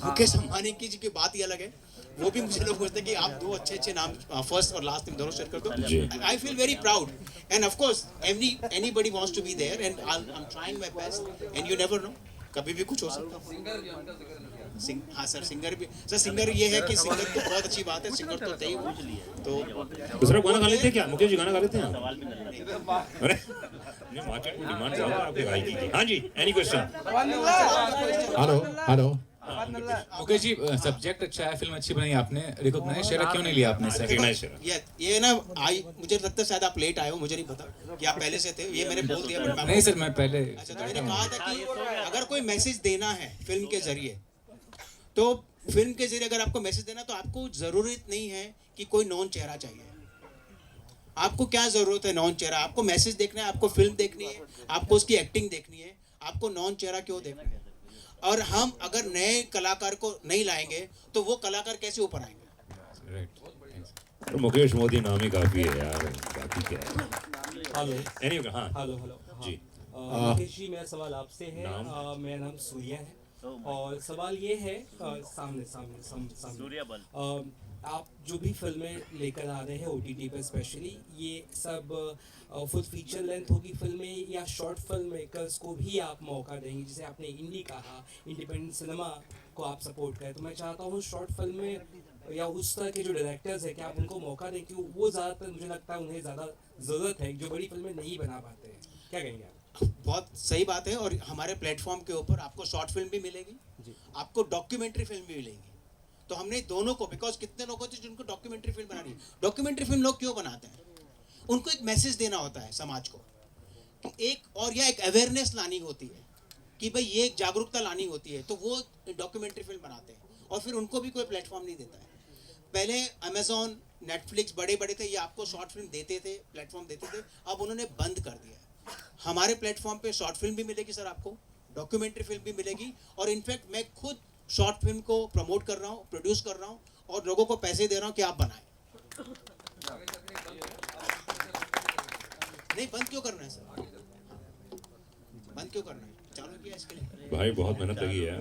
मुकेश अंबानी की जी की बात ही अलग है, वो भी मुझे लोग पूछते हैं कि आप दो अच्छे नाम फर्स्ट और लास्ट नेम दोनों शेयर कर दो। I feel very proud, and of course anybody wants to be there, and I am trying my best, and you never know, कभी भी कुछ हो सकता है। हाँ सर, सिंगर भी सर, सिंगर ये है कि सिंगर तो बहुत अच्छी बात है, सिंगर तो थे ही वो। तो दूसरा गाना गा लेते हैं क्या मुकेश जी, गाना गा लेते हैं? अरे मार्केट में डिमांड ज्यादा है आपके गायकी की। हाँ जी, any question? Hello hello Mukesh ji, subject अच्छा है, फिल्म अच्छी बनाई आपने, रिकॉग्नाइज शेरा क्यों नहीं लिया आपने सर? रिकॉग्नाइज शेरा ये ना मुझे लगता है शायद आप लेट आए हो, मुझे नहीं पता कि आप पहले से थे, ये मैंने बोल दिया। बट नहीं सर, मैं पहले। अच्छा, तो मैंने कहा था कि अगर कोई मैसेज देना है फिल्म के जरिए, तो फिल्म के जरिए अगर आपको मैसेज देना, तो आपको जरूरत नहीं है कि कोई नॉन चेहरा चाहिए। आपको क्या जरूरत है नॉन चेहरा? आपको मैसेज देखना है, आपको फिल्म देखनी है, आपको उसकी एक्टिंग देखनी है, आपको नॉन चेहरा क्यों देखना है? और हम अगर नए कलाकार को नहीं लाएंगे तो वो कलाकार कैसे ऊपर आएंगे? तो मुकेश मोदी नाम ही काफी है यार, बाकी क्या है। हेलो एनीवे, हाँ हेलो हेलो जी। मुकेश जी, मेरा सवाल आपसे है। मेरा नाम सूर्या है और सवाल ये है, सामने आप जो भी फिल्में लेकर आ रहे हैं OTT पर स्पेशली, ये सब फुल फीचर लेंथ होगी फिल्में या शॉर्ट फिल्म मेकर्स को भी आप मौका देंगे? जैसे आपने इंडी कहा, इंडिपेंडेंट सिनेमा को आप सपोर्ट करें, तो मैं चाहता हूँ शॉर्ट फिल्म में या उस तरह के जो डायरेक्टर्स हैं, क्या आप उनको मौका दें? क्योंकि वो ज़्यादातर मुझे लगता है उन्हें ज़्यादा ज़रूरत है, जो बड़ी फिल्में नहीं बना पाते हैं। क्या कहेंगे आप? बहुत सही बात है। और हमारे प्लेटफॉर्म के ऊपर आपको शॉर्ट फिल्म भी मिलेगी, आपको डॉक्यूमेंट्री फिल्म भी मिलेगी। तो हमने दोनों को, बिकॉज कितने लोग होते हैं जिनको डॉक्यूमेंट्री फिल्म बनानी है। डॉक्यूमेंट्री फिल्म लोग क्यों बनाते हैं? उनको एक मैसेज देना होता है समाज को, एक अवेयरनेस लानी होती है कि भाई ये एक जागरूकता लानी होती है, तो वो डॉक्यूमेंट्री फिल्म बनाते हैं। और फिर उनको भी कोई प्लेटफॉर्म नहीं देता है। पहले अमेजोन, नेटफ्लिक्स बड़े बड़े थे, ये आपको शॉर्ट फिल्म देते थे, प्लेटफॉर्म देते थे, अब उन्होंने बंद कर दिया है। हमारे प्लेटफॉर्म पे शॉर्ट फिल्म भी मिलेगी सर, आपको डॉक्यूमेंट्री फिल्म भी मिलेगी। और इनफैक्ट मैं खुद शॉर्ट फिल्म को प्रमोट कर रहा हूँ, प्रोड्यूस कर रहा हूँ और लोगों को पैसे दे रहा हूँ कि आप बनाएं। नहीं, बंद क्यों करना है सर? बंद क्यों करना है? चालू किया इसके लिए भाई, बहुत मेहनत लगी है।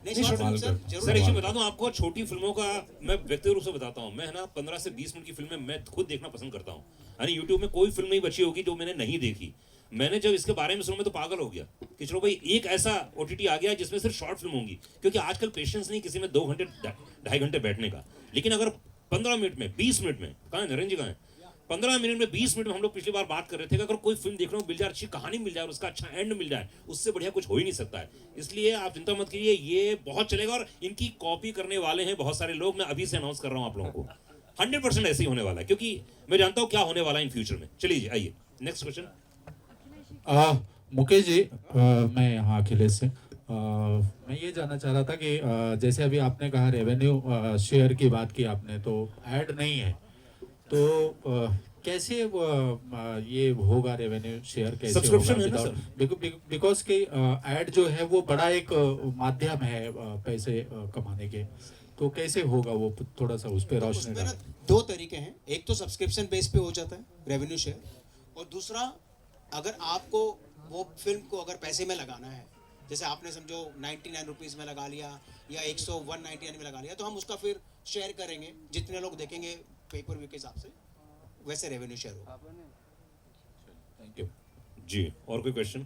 नहीं, शॉर्ट फिल्म सर जरूर। सर एक चीज बता दूं आपको, छोटी फिल्मों का मैं व्यक्तिगत रूप से बताता हूँ, मैं है ना 15 से 20 मिनट की फिल्में मैं खुद देखना पसंद करता हूँ। यानी यूट्यूब में कोई फिल्म नहीं बची होगी जो मैंने नहीं देखी। मैंने जब इसके बारे में सुना मैं तो पागल हो गया कि चलो भाई एक ऐसा OTT आ गया जिसमें सिर्फ शॉर्ट फिल्म होंगी, क्योंकि आजकल पेशेंस नहीं किसी में 2 घंटे 2.5 घंटे बैठने का। लेकिन अगर 15 मिनट में, 20 मिनट में, कहाँ है नरेंद्र जी, कहाँ है? 15 मिनट में, 20 मिनट में हम लोग पिछली बार बात कर रहे थे कि अगर कोई फिल्म देखने को मिल जाए, अच्छी कहानी मिल जाए और उसका अच्छा एंड मिल जाए, उससे बढ़िया कुछ हो ही नहीं सकता है। इसलिए आप चिंता मत कीजिए, ये बहुत चलेगा और इनकी कॉपी करने वाले हैं बहुत सारे लोग। मैं अभी से अनाउंस कर रहा हूँ आप लोगों को, 100% ऐसे ही होने वाला है, क्योंकि मैं जानता हूँ क्या होने वाला है इन फ्यूचर में। चलिए आइए नेक्स्ट क्वेश्चन। मुकेश जी, मैं यहाँ अखिलेश से मैं ये जानना चाह रहा था कि जैसे अभी आपने कहा रेवेन्यू शेयर की बात की आपने, तो ऐड नहीं है, तो कैसे ये होगा रेवेन्यू शेयर? कैसे सब्सक्रिप्शन है ना सर? बिकॉज कि ऐड जो है वो बड़ा एक माध्यम है पैसे कमाने के, तो कैसे होगा वो? थोड़ा सा उस पर रोशनी डालें। 2 तरीके हैं, एक तो सब्सक्रिप्शन बेस पे हो जाता है रेवेन्यू शेयर, और दूसरा अगर आपको वो फिल्म को अगर पैसे में लगाना है, जैसे आपने समझो 99 रुपीज़ में लगा लिया या 199 में लगा लिया, तो हम उसका फिर शेयर करेंगे, जितने लोग देखेंगे पेपर व्यू के हिसाब से वैसे रेवेन्यू शेयर होगा। थैंक यू जी। और कोई क्वेश्चन?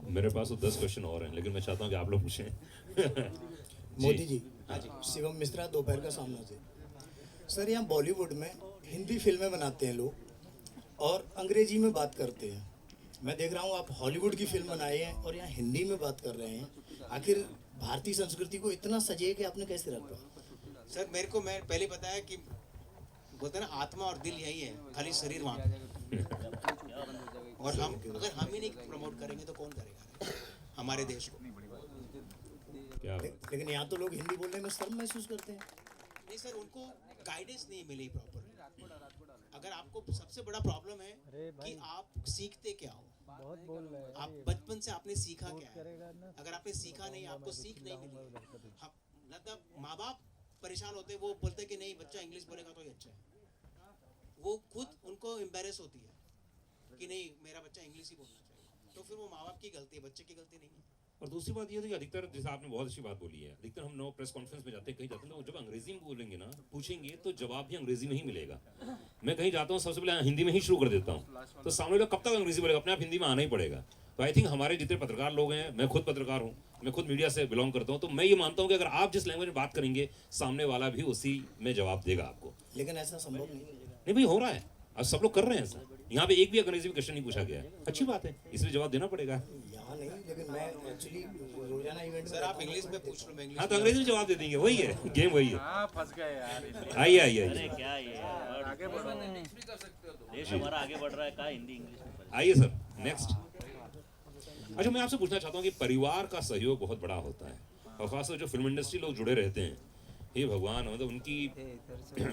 मेरे पास तो 10 क्वेश्चन और हैं, लेकिन मैं चाहता हूँ कि आप लोग पूछें। मोदी जी, शिवम मिश्रा, दोपहर का सामना से। सर, यहाँ बॉलीवुड में हिंदी फिल्में बनाते हैं लोग और अंग्रेजी में बात करते हैं। मैं देख रहा हूँ आप हॉलीवुड की फिल्म बनाए हैं और यहाँ हिंदी में बात कर रहे हैं। आखिर भारतीय संस्कृति को इतना सजे के आपने कैसे रखा? सर मेरे को, मैं पहले बताया कि बोलते हैं ना, आत्मा और दिल यही है, खाली शरीर वहाँ पे। और हम अगर हम ही नहीं प्रमोट करेंगे तो कौन करेगा हमारे देश को? लेकिन यहाँ तो लोग हिंदी बोलने में शर्म महसूस करते हैं। नहीं सर, उनको गाइडेंस नहीं मिली प्रॉपर। अगर आपको सबसे बड़ा प्रॉब्लम है कि आप सीखते क्या हो, आप बचपन से आपने सीखा क्या है? अगर आपने सीखा नहीं, आपको सीख नहीं मिली, मतलब माँ बाप परेशान होते, वो बोलते कि नहीं बच्चा इंग्लिश बोलेगा तो ही अच्छा है। वो खुद उनको एम्बेरस होती है कि नहीं मेरा बच्चा इंग्लिश ही बोलना चाहिए, तो फिर वो माँ बाप की गलती है, बच्चे की गलती नहीं है। और दूसरी बात ये है कि अधिकतर, जैसे आपने बहुत अच्छी बात बोली है, अधिकतर हम लोग प्रेस कॉन्फ्रेंस में जाते हैं, कहीं जाते हैं, तो जब अंग्रेजी में बोलेंगे ना, पूछेंगे तो जवाब भी अंग्रेजी में ही मिलेगा। मैं कहीं जाता हूँ सबसे पहले हिंदी में ही शुरू कर देता हूँ, तो सामने वाला कब तक अंग्रेजी बोलेगा? अपने आप हिंदी में आना ही पड़ेगा। तो आई थिंक हमारे जितने पत्रकार लोग हैं, मैं खुद पत्रकार हूँ, मैं खुद मीडिया से बिलोंग करता हूँ, तो मैं ये मानता हूँ कि अगर आप जिस लैंग्वेज में बात करेंगे सामने वाला भी उसी में जवाब देगा आपको। लेकिन ऐसा संभव नहीं है। नहीं भाई, हो रहा है, अब सब लोग कर रहे हैं ऐसा। यहाँ पे एक भी अंग्रेजी में क्वेश्चन नहीं पूछा गया है, अच्छी बात है, इसलिए जवाब देना पड़ेगा। यहाँ नहीं, लेकिन मैं एक्चुअली रोजाना इवेंट सर आप इंग्लिश में पूछ लो, मैं इंग्लिश हाँ तो अंग्रेजी में जवाब दे देंगे, वही है गेम, वही है। फंस गए यार। आइए आइए अरे आइए क्या ये यार, आगे बढ़ो, देश हमारा आगे बढ़ रहा है, क्या हिंदी इंग्लिश में आइए सर, नेक्स्ट। अच्छा, मैं आपसे पूछना चाहता हूँ कि परिवार का सहयोग बहुत बड़ा होता है, और खासकर जो फिल्म इंडस्ट्री लोग जुड़े रहते हैं, हे भगवान, मतलब उनकी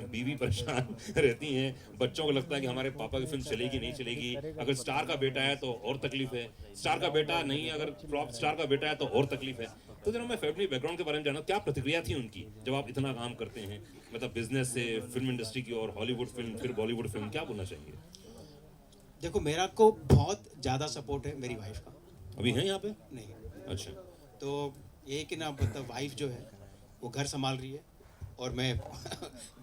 बीवी परेशान रहती हैं, बच्चों को लगता है कि हमारे पापा की फिल्म चलेगी नहीं चलेगी, अगर स्टार का बेटा है तो और तकलीफ है, स्टार का बेटा नहीं, अगर फ्लॉप स्टार का बेटा है तो और तकलीफ है। तो जरा मैं फैमिली बैकग्राउंड के बारे में जानना, क्या प्रतिक्रिया थी उनकी जब आप इतना काम करते हैं, मतलब बिजनेस से फिल्म इंडस्ट्री की और हॉलीवुड फिल्म, फिर बॉलीवुड फिल्म, क्या बोलना चाहिए? देखो, मेरा को बहुत ज़्यादा सपोर्ट है मेरी वाइफ का। अभी हैं यहाँ पे? नहीं। अच्छा। तो ये कि ना, मतलब वाइफ जो है वो घर संभाल रही है और मैं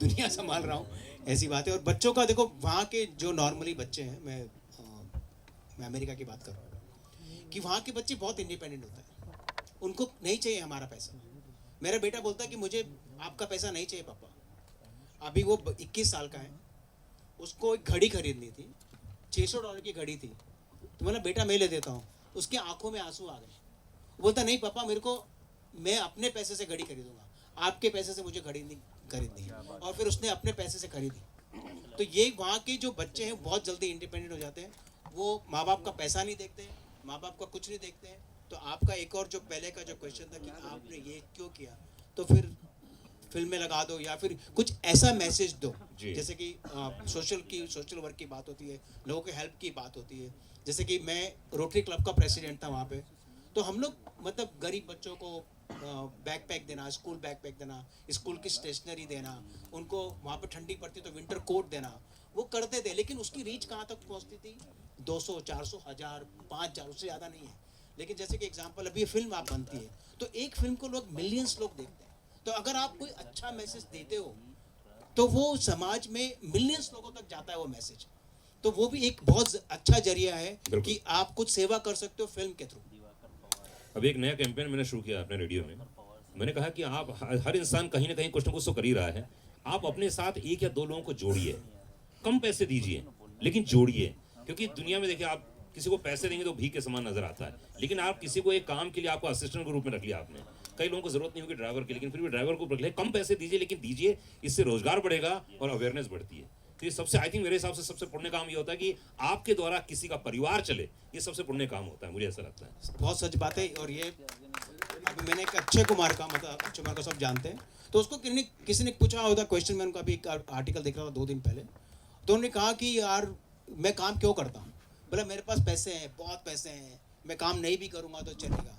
दुनिया संभाल रहा हूँ, ऐसी बात है। और बच्चों का देखो, वहाँ के जो नॉर्मली बच्चे हैं, मैं अमेरिका की बात कर रहा हूँ, कि वहाँ के बच्चे बहुत इंडिपेंडेंट होते हैं, उनको नहीं चाहिए हमारा पैसा। मेरा बेटा बोलता है कि मुझे आपका पैसा नहीं चाहिए पापा। अभी वो 21 साल का है, उसको एक घड़ी खरीदनी थी, $600 की घड़ी थी, तो मैंने बेटा मैं ले देता हूँ। उसकी आंखों में आंसू आ गए, बोलता नहीं पापा, मेरे को, मैं अपने पैसे से घड़ी खरीदूंगा, आपके पैसे से मुझे घड़ी नहीं खरीदनी। और फिर उसने अपने पैसे से खरीदी। तो ये वहाँ के जो बच्चे हैं बहुत जल्दी इंडिपेंडेंट हो जाते हैं, वो माँ बाप का पैसा नहीं देखते हैं, माँ बाप का कुछ नहीं देखते हैं। तो आपका एक और जो पहले का जो क्वेश्चन था कि आपने ये क्यों किया, तो फिर फिल्म में लगा दो या फिर कुछ ऐसा मैसेज दो, जैसे कि सोशल वर्क की बात होती है, लोगों के हेल्प की बात होती है। जैसे कि मैं रोटरी क्लब का प्रेसिडेंट था वहाँ पे, तो हम लोग मतलब गरीब बच्चों को बैकपैक देना, स्कूल बैकपैक देना, स्कूल की स्टेशनरी देना, उनको वहाँ पे ठंडी पड़ती तो विंटर कोट देना, वो करते थे। लेकिन उसकी रीच कहाँ तक पहुँचती थी? 200, 400, 1000, 5000, उससे ज़्यादा नहीं है। लेकिन जैसे कि एग्जांपल, अभी ये फिल्म आप बनती है तो एक फिल्म को लोग मिलियंस लोग देखते हैं। तो अगर आप कोई अच्छा मैसेज देते हो तो वो समाज में मिलियंस लोगों तक जाता है वो मैसेज। तो वो भी एक बहुत अच्छा जरिया है कि आप कुछ सेवा कर सकते हो फिल्म के थ्रू। अभी एक नया कैंपेन मैंने शुरू किया अपने रेडियो में। मैंने कहा कि आप, हर इंसान कहीं ना कहीं कुछ ना कुछ तो कर ही रहा है, आप अपने साथ एक या दो लोगों को जोड़िए, कम पैसे दीजिए लेकिन जोड़िए। क्योंकि दुनिया में देखिए, आप किसी को पैसे देंगे तो भीख के समान नजर आता है, लेकिन आप किसी को एक काम के लिए आपको असिस्टेंट के रूप में रख लिया आपने, कई लोगों को जरूरत नहीं होगी ड्राइवर की, लेकिन फिर भी ड्राइवर को रख लिया। कम पैसे दीजिए लेकिन दीजिए, इससे रोजगार बढ़ेगा और अवेयरनेस बढ़ती है। तो ये सबसे, आई थिंक मेरे हिसाब से सबसे पुण्य काम ये होता है कि आपके द्वारा किसी का परिवार चले, ये सबसे पुण्य काम होता है, मुझे ऐसा लगता है। बहुत सच बात है। और ये अभी मैंने एक अक्षय कुमार का, मतलब अक्षय कुमार को सब जानते हैं, तो उसको किसी ने पूछा होता क्वेश्चन, मैं उनका भी एक आर्टिकल देख रहा था 2 दिन पहले, तो उन्होंने कहा कि यार मैं काम क्यों करता हूँ? बोला मेरे पास पैसे हैं, बहुत पैसे हैं, मैं काम नहीं भी करूँगा तो चलेगा,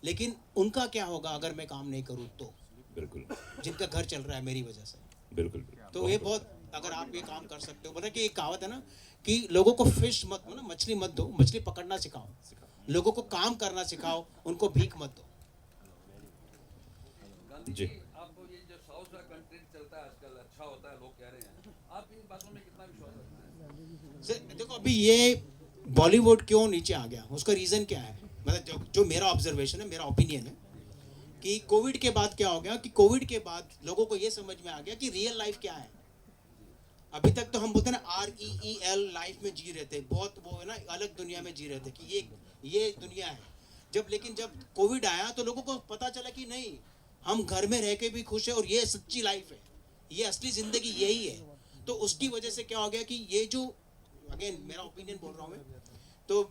लेकिन उनका क्या होगा अगर मैं काम नहीं करूँ तो? बिल्कुल, जिनका घर चल रहा है मेरी वजह से। बिल्कुल। तो ये बहुत, अगर आप ये काम कर सकते हो, बोला कि एक कहावत है ना कि लोगों को फिश मत, मतलब मछली मत दो, मछली पकड़ना सिखाओ, लोगों को काम करना सिखाओ, उनको भीख मत दो। जी, आपको ये जो साउथ का कंटेंट चलता है आजकल अच्छा होता है, लोग कह रहे हैं, आप इन बातों में कितना विश्वास रखते हैं? देखो, अभी ये बॉलीवुड क्यों नीचे आ गया, उसका रीज़न क्या है? मतलब जो मेरा ऑब्जर्वेशन है, मेरा ओपिनियन है कि कोविड के बाद क्या हो गया, कि कोविड के बाद लोगों को ये समझ में आ गया कि रियल लाइफ क्या है। अभी तक तो हम बोलते हैं ना REEL, लाइफ में जी रहे थे, बहुत वो है ना, अलग दुनिया में जी रहे थे कि ये दुनिया है। लेकिन जब कोविड आया तो लोगों को पता चला कि नहीं, हम घर में रह के भी खुश है और ये सच्ची लाइफ है, ये असली ज़िंदगी यही है। तो उसकी वजह से क्या हो गया कि ये जो, अगेन मेरा ओपिनियन बोल रहा हूँ मैं, तो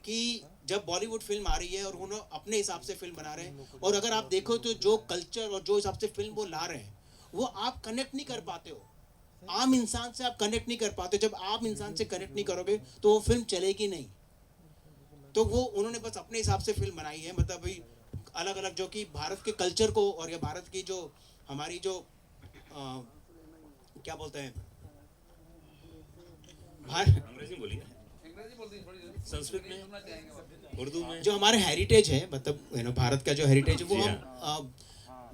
कि जब बॉलीवुड फिल्म आ रही है और उन्होंने अपने हिसाब से फिल्म बना रहे हैं, और अगर आप देखो तो जो कल्चर और जो हिसाब से फिल्म वो ला रहे हैं, वो आप कनेक्ट नहीं कर पाते हो, आम इंसान से आप कनेक्ट नहीं कर पाते। जब आम इंसान से कनेक्ट नहीं करोगे तो वो फिल्म चलेगी नहीं। तो वो उन्होंने बस अपने हिसाब से फिल्म बनाई है, मतलब भाई अलग अलग, जो कि भारत के कल्चर को और या भारत की जो हमारी जो क्या बोलते हैं, अंग्रेजी बोलिए, संस्कृत में, उर्दू में, जो हमारे हेरिटेज है, मतलब भारत का जो हेरिटेज है, वो हम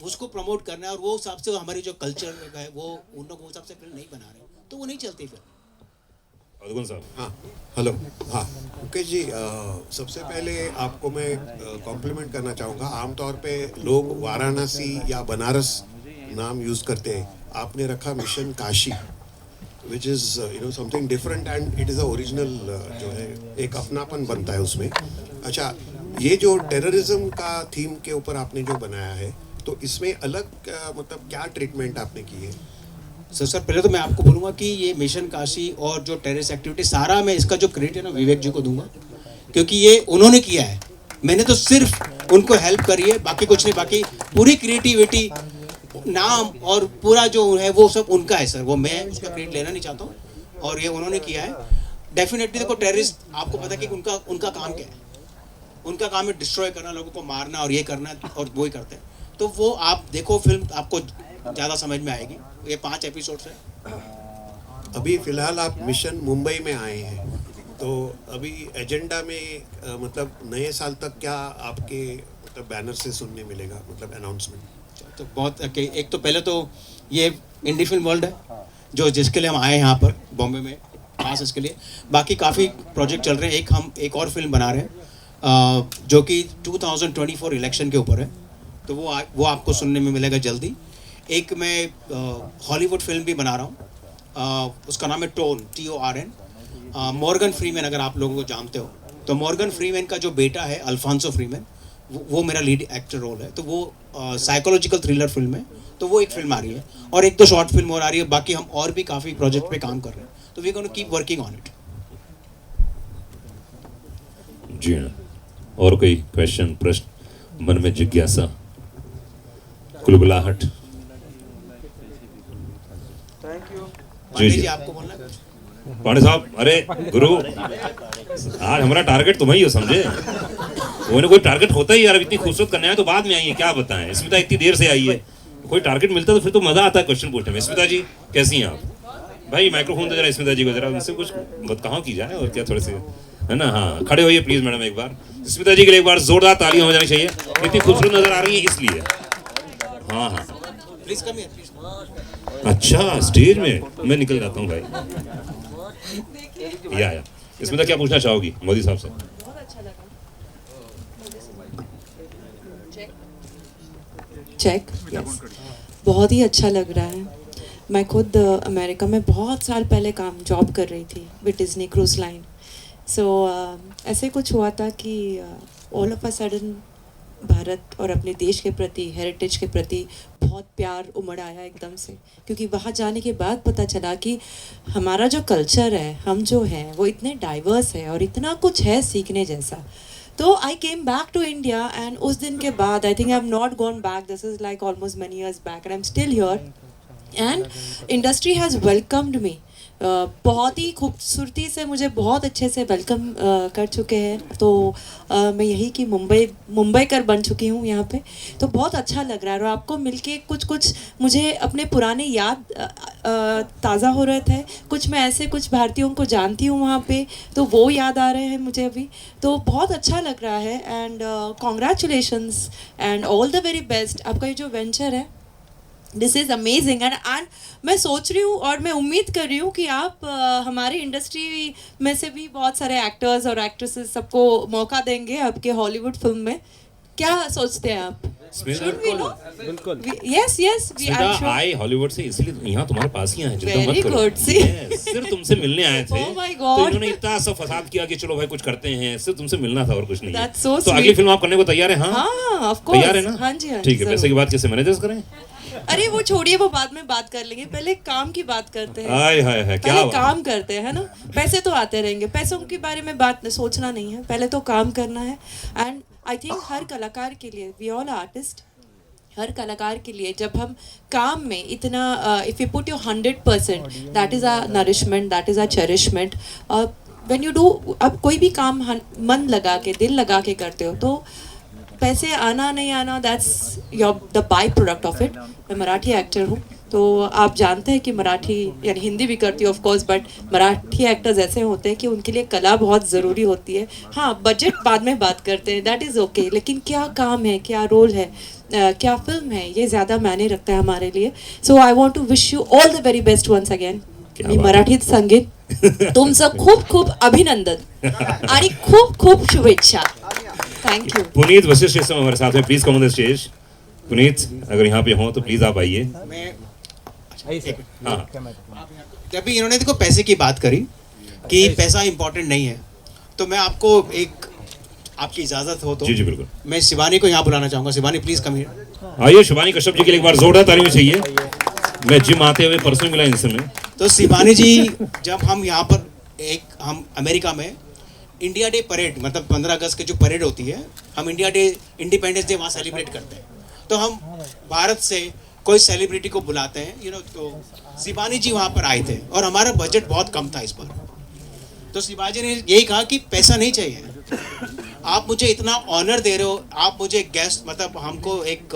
उसको प्रमोट करना है, और वो हिसाब से हमारी जो कल्चर है वो उन लोग हिसाब से फिल्म नहीं बना रहे, तो वो नहीं चलती फिर। अदगुन साहब। हाँ हेलो। हाँ मुकेश जी, सबसे पहले आपको मैं कॉम्प्लीमेंट करना चाहूँगा। आमतौर पे लोग वाराणसी या बनारस नाम यूज़ करते हैं, आपने रखा mission Kashi, which is something different and it is a original जो है एक अपनापन बनता है उसमें। अच्छा, ये जो टेररिज्म का थीम के ऊपर आपने जो बनाया है, तो इसमें अलग मतलब क्या ट्रीटमेंट आपने की है? सर पहले तो मैं आपको बोलूँगा कि ये मिशन काशी और जो टेररिस्ट एक्टिविटी सारा मैं इसका जो क्रेडिट है ना विवेक जी को दूंगा, क्योंकि ये उन्होंने किया है, मैंने तो सिर्फ उनको हेल्प करी है, बाकी कुछ नहीं। बाकी पूरी क्रिएटिविटी, नाम और पूरा जो है वो सब उनका है सर, वो मैं उसका क्रेडिट लेना नहीं चाहता हूँ, और ये उन्होंने किया है। डेफिनेटली देखो, टेररिस्ट आपको पता है कि उनका काम क्या है, उनका काम है डिस्ट्रॉय करना, लोगों को मारना और ये करना, और वो ही करते हैं। तो वो आप देखो फिल्म, आपको ज़्यादा समझ में आएगी। ये 5 एपिसोड्स है। अभी फिलहाल आप मिशन मुंबई में आए हैं, तो अभी एजेंडा में मतलब नए साल तक क्या आपके मतलब बैनर से सुनने मिलेगा, मतलब अनाउंसमेंट? तो बहुत एक तो पहले तो ये इंडी फिल्म वर्ल्ड है जो जिसके लिए हम आए हैं यहाँ पर बॉम्बे में, खास इसके लिए। बाकी काफ़ी प्रोजेक्ट चल रहे हैं। हम एक और फिल्म बना रहे हैं जो कि 2024 इलेक्शन के ऊपर है, तो वो आपको सुनने में मिलेगा जल्दी। एक मैं हॉलीवुड फिल्म भी बना रहा हूँ, उसका नाम है टोन, TORN। मॉर्गन फ्रीमैन, अगर आप लोगों को जानते हो तो मॉर्गन फ्रीमैन का जो बेटा है अल्फांसो फ्रीमैन, वो मेरा लीड एक्टर रोल है। तो वो साइकोलॉजिकल थ्रिलर फिल्म है, तो वो एक फिल्म आ रही है, और 1-2 शॉर्ट फिल्म और आ रही है। बाकी हम और भी काफ़ी प्रोजेक्ट पे काम कर रहे हैं, तो we gonna keep working on it. जी हाँ, और कोई क्वेश्चन, प्रश्न, मन में जिज्ञासा, कुलबुलाहट? जी आपको बोलना है? पांडे साहब, अरे गुरु, आज हमारा टारगेट तुम ही हो, समझे? कोई ना कोई टारगेट होता ही यार। इतनी खूबसूरत करना है तो बाद में आई है, क्या बताएं। स्मिता इतनी देर से आई है, कोई टारगेट मिलता तो फिर तो मजा आता है क्वेश्चन पूछने में। स्मिता जी कैसी हैं आप? भाई माइक्रोफोन दे जरा स्मिता जी को, जरा उनसे कुछ कहाँ की जाए और क्या, थोड़े से है ना। हाँ, खड़े होइए प्लीज मैडम एक बार। स्मिता जी के लिए एक बार जोरदार तालियां हो जानी चाहिए, इतनी खूबसूरत नजर आ रही है इसलिए। हाँ हाँ प्लीज कम हियर। अच्छा, स्टेज में मैं निकल जाता हूँ भाई। या स्मिता क्या पूछना चाहोगी मोदी साहब से? बहुत अच्छा लगा। चेक यस, बहुत ही अच्छा लग रहा है। मैं खुद अमेरिका में बहुत साल पहले जॉब कर रही थी विद डिज्नी क्रूज लाइन। सो ऐसे कुछ हुआ था कि all of a sudden Bharat और अपने देश के प्रति, हेरिटेज के प्रति बहुत प्यार उमड़ आया एकदम से, क्योंकि वहाँ जाने के बाद पता चला कि हमारा जो कल्चर है, हम जो हैं वो इतने डाइवर्स है और इतना कुछ है सीखने जैसा। तो I came back to India and उस दिन के बाद I think I have not gone back, this is like almost many years back and I'm still here and industry has welcomed me। बहुत ही खूबसूरती से मुझे बहुत अच्छे से वेलकम कर चुके हैं। तो मैं यही कि मुंबई कर बन चुकी हूँ यहाँ पे, तो बहुत अच्छा लग रहा है। और आपको मिलके कुछ मुझे अपने पुराने याद ताज़ा हो रहे थे। कुछ मैं ऐसे कुछ भारतीयों को जानती हूँ वहाँ पे, तो वो याद आ रहे हैं मुझे अभी। तो बहुत अच्छा लग रहा है and congratulations and all the very best. आपका ये जो वेंचर है, दिस इज़ अमेजिंग एंड मैं सोच रही हूँ और मैं उम्मीद कर रही हूँ कि आप हमारी इंडस्ट्री में से भी बहुत सारे एक्टर्स और एक्ट्रेसेस सबको मौका देंगे आपके हॉलीवुड फिल्म में। क्या सोचते हैं आप? बिल्कुल। Yes yes, we are sure. आए हॉलीवुड से, इसलिए यहाँ तुम्हारे पास ही आए। Very good. सी सिर्फ तुमसे मिलने आए थे। Oh my तो God। इन्होंने इतना सा फसाद किया कि चलो भाई कुछ करते हैं, सिर्फ तुमसे मिलना था और कुछ नहीं है। That's so तो अगली sweet। फिल्म आप करने को तैयार है? हाँ ऑफ कोर्स, तैयार है ना? हाँ जी, हाँ ठीक है। जरूर। पैसे की बात कैसे मैनेजर्स करें? अरे वो छोड़िए, वो बाद में बात कर लेंगे, पहले काम की बात करते हैं। हाय हाय हाय, क्या पहले बात। काम करते हैं, है ना। पैसे तो आते रहेंगे, पैसों के बारे में बात सोचना नहीं है, पहले तो काम करना है। एंड आई थिंक हर कलाकार के लिए, वी ऑल आर्टिस्ट, हर कलाकार के लिए जब हम काम में इतना if you put your 100%, that is a nourishment, that is a cherishment. When you do, अब कोई भी काम मन लगा के, दिल लगा के करते हो, तो पैसे आना नहीं आना, that's your the by product of it. मैं मराठी एक्टर हूँ, तो आप जानते हैं कि मराठी, यानी हिंदी भी करती हूँ of course, but Marathi actors ऐसे होते हैं कि उनके लिए कला बहुत ज़रूरी होती है। हाँ, बजट बाद में बात करते हैं, दैट इज़ ओके, लेकिन क्या काम है, क्या रोल है, क्या फिल्म है, ये ज़्यादा मायने रखता है हमारे लिए। So I want to wish you all the very best once again. मी मराठीत सांगेन तुमचं खूप खूप अभिनंदन आणि खूप खूप शुभेच्छा. Thank you. पुनीत वशिष्ठ इस समय हमारे साथ में, please come on the stage. Puneet अगर यहाँ पे हो तो प्लीज आप आइए. हाँ. जब भी इन्होंने देखो पैसे की बात करी कि पैसा इंपॉर्टेंट नहीं है, तो मैं आपको एक आपकी इजाजत हो तो जी जी बिल्कुल. मैं शिवानी को यहाँ बुलाना चाहूंगा. Shivani please come here. आइए शिवानी कश्यप जी के लिए एक बार जोरदार ताली में चाहिए. मैं जिम आते हुए परसों मिला इनसे मैं. तो शिवानी जी, जब हम यहाँ पर हम अमेरिका में इंडिया डे परेड, मतलब 15 अगस्त की जो परेड होती है, हम इंडिया डे, इंडिपेंडेंस डे वहाँ सेलिब्रेट करते हैं. तो हम भारत से कोई सेलिब्रिटी को बुलाते हैं, तो शिवानी जी वहाँ पर आए थे और हमारा बजट बहुत कम था इस बार. तो शिवाजी ने यही कहा कि पैसा नहीं चाहिए, आप मुझे इतना ऑनर दे रहे हो, आप मुझे गेस्ट, मतलब हमको एक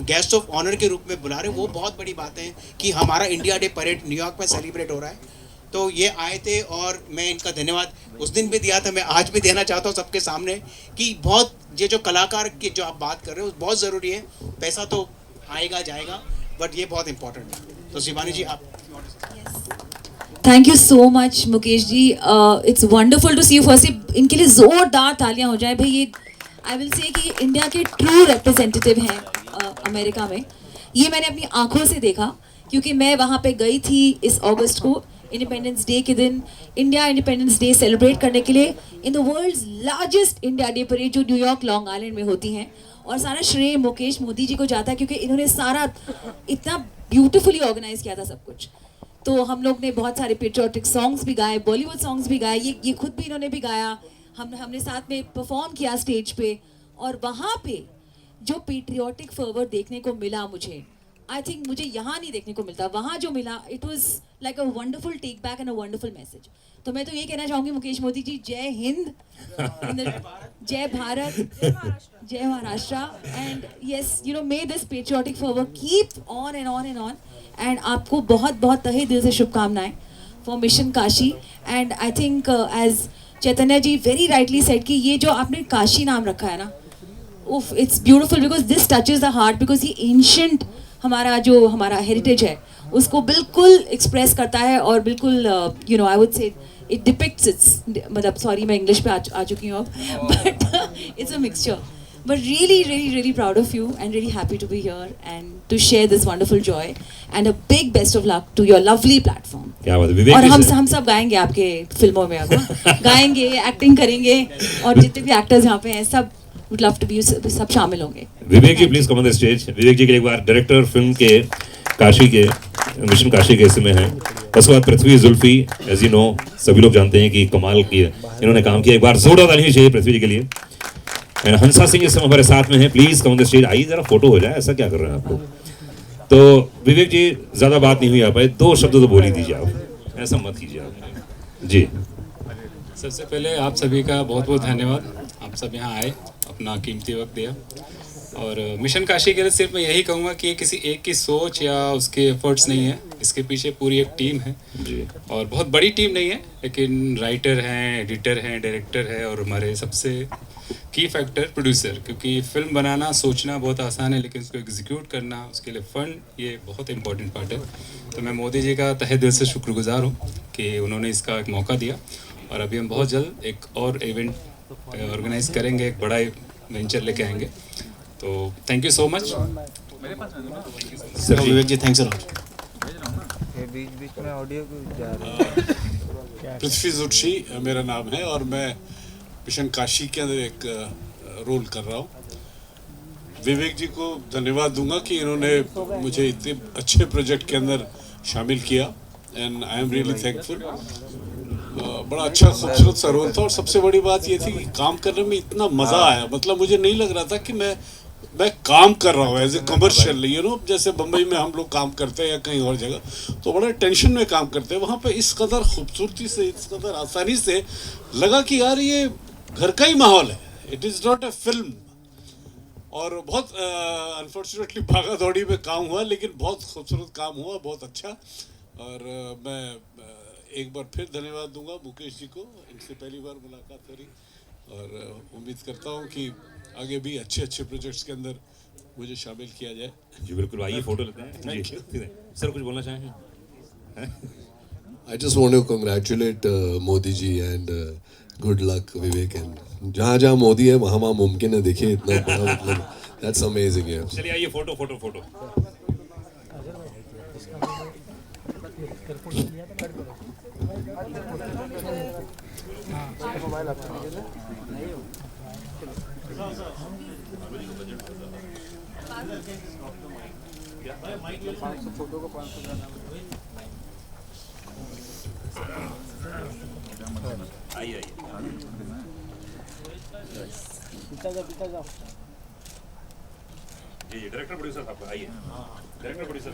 गेस्ट ऑफ ऑनर के रूप में बुला रहे हो, वो बहुत बड़ी बात है कि हमारा इंडिया डे परेड न्यूयॉर्क में सेलिब्रेट हो रहा है. तो ये आए थे और मैं इनका धन्यवाद उस दिन भी दिया था, मैं आज भी देना चाहता हूँ सबके सामने कि बहुत ये जो कलाकार की जो आप बात कर रहे हो बहुत ज़रूरी है. पैसा तो आएगा जाएगा, बट ये बहुत इंपॉर्टेंट है. तो शिवानी जी आप. Thank you so much Mukesh ji. It's wonderful to see you. Firstly इनके लिए जोरदार तालियां हो जाए भाई. ये आई विल से कि इंडिया के ट्रू रिप्रेजेंटेटिव हैं अमेरिका में. ये मैंने अपनी आंखों से देखा क्योंकि मैं वहाँ पे गई थी इस अगस्त को, इंडिपेंडेंस डे के दिन, इंडिया इंडिपेंडेंस डे सेलिब्रेट करने के लिए in the world's largest India day parade जो न्यूयॉर्क लॉन्ग आइलैंड में होती हैं. और सारा श्रेय मुकेश मोदी जी को जाता है क्योंकि इन्होंने सारा इतना ब्यूटीफुली ऑर्गेनाइज किया था सब कुछ. तो हम लोग ने बहुत सारे पेट्रियोटिक सॉन्ग्स भी गाए, बॉलीवुड सॉन्ग्स भी गाए, ये खुद भी इन्होंने भी गाया. हमने साथ में परफॉर्म किया स्टेज पे. और वहाँ पे जो पेट्रियोटिक फर्वर देखने को मिला मुझे, आई थिंक मुझे यहाँ नहीं देखने को मिलता. वहाँ जो मिला, it was like a wonderful take back and a wonderful message. तो मैं तो ये कहना चाहूँगी मुकेश मोदी जी, जय हिंद, जय भारत, जय Maharashtra. And yes, may this patriotic fervour keep on and on and on. And आपको बहुत बहुत तहे दिल से शुभकामनाएं for mission Kashi. And I think as Chaitanya ji very rightly said कि ये जो आपने काशी नाम रखा है ना, उफ, it's beautiful because this touches the heart. Because ये एंशियंट हमारा हेरिटेज है उसको बिल्कुल एक्सप्रेस करता है और बिल्कुल I would say it depicts it's, मतलब सॉरी मैं इंग्लिश पे आ चुकी हूँ अब, but it's a mixture. But really proud of you and really happy to be here and to share this wonderful joy and a big best of luck to your lovely platform. क्या बात है विवेक. और हम सब गाएंगे आपके फिल्मों में, अब गाएंगे, एक्टिंग करेंगे और जितने भी एक्टर्स यहाँ पे हैं सब would love to be, सब शामिल होंगे. Vivek ji please come on the stage. Vivek ji के लिए एक बार डायरेक्टर फिल्म के काशी के मिशन काशी के समय हैं. उसके बाद पृथ्वी जुल्फी, एज यू नो सभी लोग जानते हैं कि कमाल की इन्होंने काम किया. एक बार जोरदार ताली चाहिए पृथ्वी जी के लिए. एंड हंसा सिंह इस समय हमारे साथ में है. Please come on the stage. आइए जरा फोटो हो जाए. ऐसा क्या कर रहे हैं आप लोग. तो विवेक जी ज्यादा बात नहीं हुई आप, 2 शब्द तो बोल ही दीजिए आप, ऐसा मत कीजिए आप जी. सबसे पहले आप सभी का बहुत बहुत धन्यवाद. आप सब यहाँ आए, अपना कीमती वक्त दिया. और मिशन काशी के लिए सिर्फ मैं यही कहूँगा कि ये किसी एक की सोच या उसके एफर्ट्स नहीं है, इसके पीछे पूरी एक टीम है जी. और बहुत बड़ी टीम नहीं है, लेकिन राइटर हैं, एडिटर हैं, डायरेक्टर है और हमारे सबसे की फैक्टर प्रोड्यूसर. क्योंकि फिल्म बनाना, सोचना बहुत आसान है, लेकिन उसको एग्जीक्यूट करना, उसके लिए फंड, ये बहुत इंपॉर्टेंट पार्ट है. तो मैं मोदी जी का तहे दिल से शुक्रगुजार हूँ कि उन्होंने इसका एक मौका दिया. और अभी हम बहुत जल्द एक और इवेंट ऑर्गेनाइज करेंगे, एक बड़ा वेंचर लेके आएंगे. तो thank you so much. Vivek ji thanks a lot. बीच में ऑडियो जा रहा है. पृथ्वी जोशी मेरा नाम है और मैं मिशन काशी के अंदर एक रोल कर रहा हूँ. विवेक जी को धन्यवाद दूंगा कि इन्होंने मुझे इतने अच्छे प्रोजेक्ट के अंदर शामिल किया and I am really thankful. बड़ा अच्छा खूबसूरत सा रोल था और सबसे बड़ी बात ये थी कि काम करने में इतना मज़ा आया. मतलब मुझे नहीं लग रहा था कि मैं काम कर रहा हूँ एज ए कमर्शियल, जैसे बम्बई में हम लोग काम करते हैं या कहीं और जगह तो बड़ा टेंशन में काम करते हैं. वहाँ पे इस कदर खूबसूरती से, इस कदर आसानी से लगा कि यार ये घर का ही माहौल है. It is not a film. और बहुत अनफॉर्चुनेटली भागा दौड़ी में काम हुआ, लेकिन बहुत खूबसूरत काम हुआ, बहुत अच्छा. और मैं एक बार फिर धन्यवाद दूंगा मुकेश जी को. इनसे पहली बार मुलाकात हो रही और उम्मीद करता हूँ कि आगे भी अच्छे अच्छे प्रोजेक्ट्स के अंदर मुझे शामिल किया जाए. जी बिल्कुल. आइए फोटो लेते हैं जी. सर कुछ बोलना चाहेंगे. I just want to congratulate Modi ji and good luck Vivek and जहाँ जहाँ मोदी है वहाँ वहाँ मुमकिन है. देखिए इतना बड़ा मतलब that's amazing यार. चलिए आइए फोटो फोटो फोटो. आइए जी डायरेक्टर प्रोड्यूसर साहब आइए. डायरेक्टर प्रोड्यूसर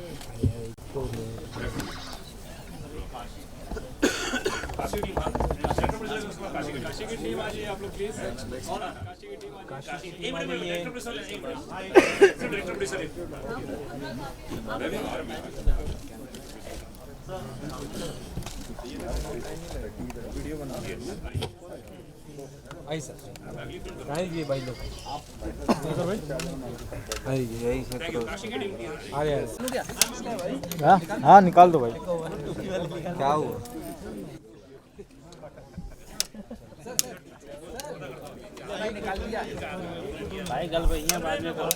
काशी की टीम आ जाइए आप लोग प्लीज. काशी की टीम डायरेक्टर प्रोड्यूसर वीडियो बना आई सर ये भाई लोग यही हाँ निकाल दो भाई. क्या हुआ? भाई गल भाई यहाँ बाद में करो.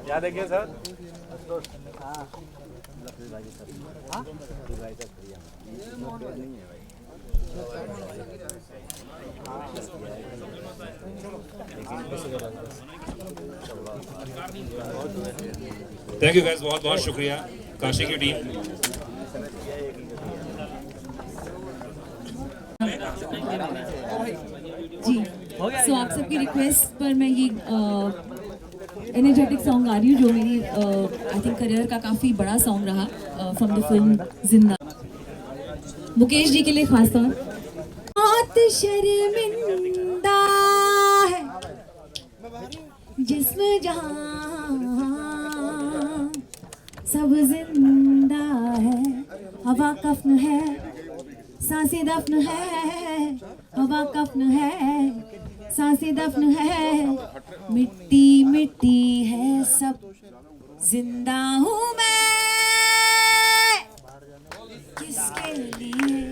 क्या देखिए सर. थैंक यू गाइस, बहुत बहुत शुक्रिया काशी की टीम. जी सो आप सबकी रिक्वेस्ट पर मैं ये एनर्जेटिक सॉन्ग गा रही हूँ जो मेरी आई थिंक करियर का काफ़ी बड़ा सॉन्ग रहा फ्रॉम द फिल्म जिंदा. मुकेश जी के लिए खास तौर. बहुत शर्मिंदा है जिस्म जहां सब जिंदा है. हवा कफ्न है सांसें दफन है. हवा कफ्न है सांसें दफन है. मिट्टी मिट्टी है सब जिंदा हूँ मैं किसके लिए.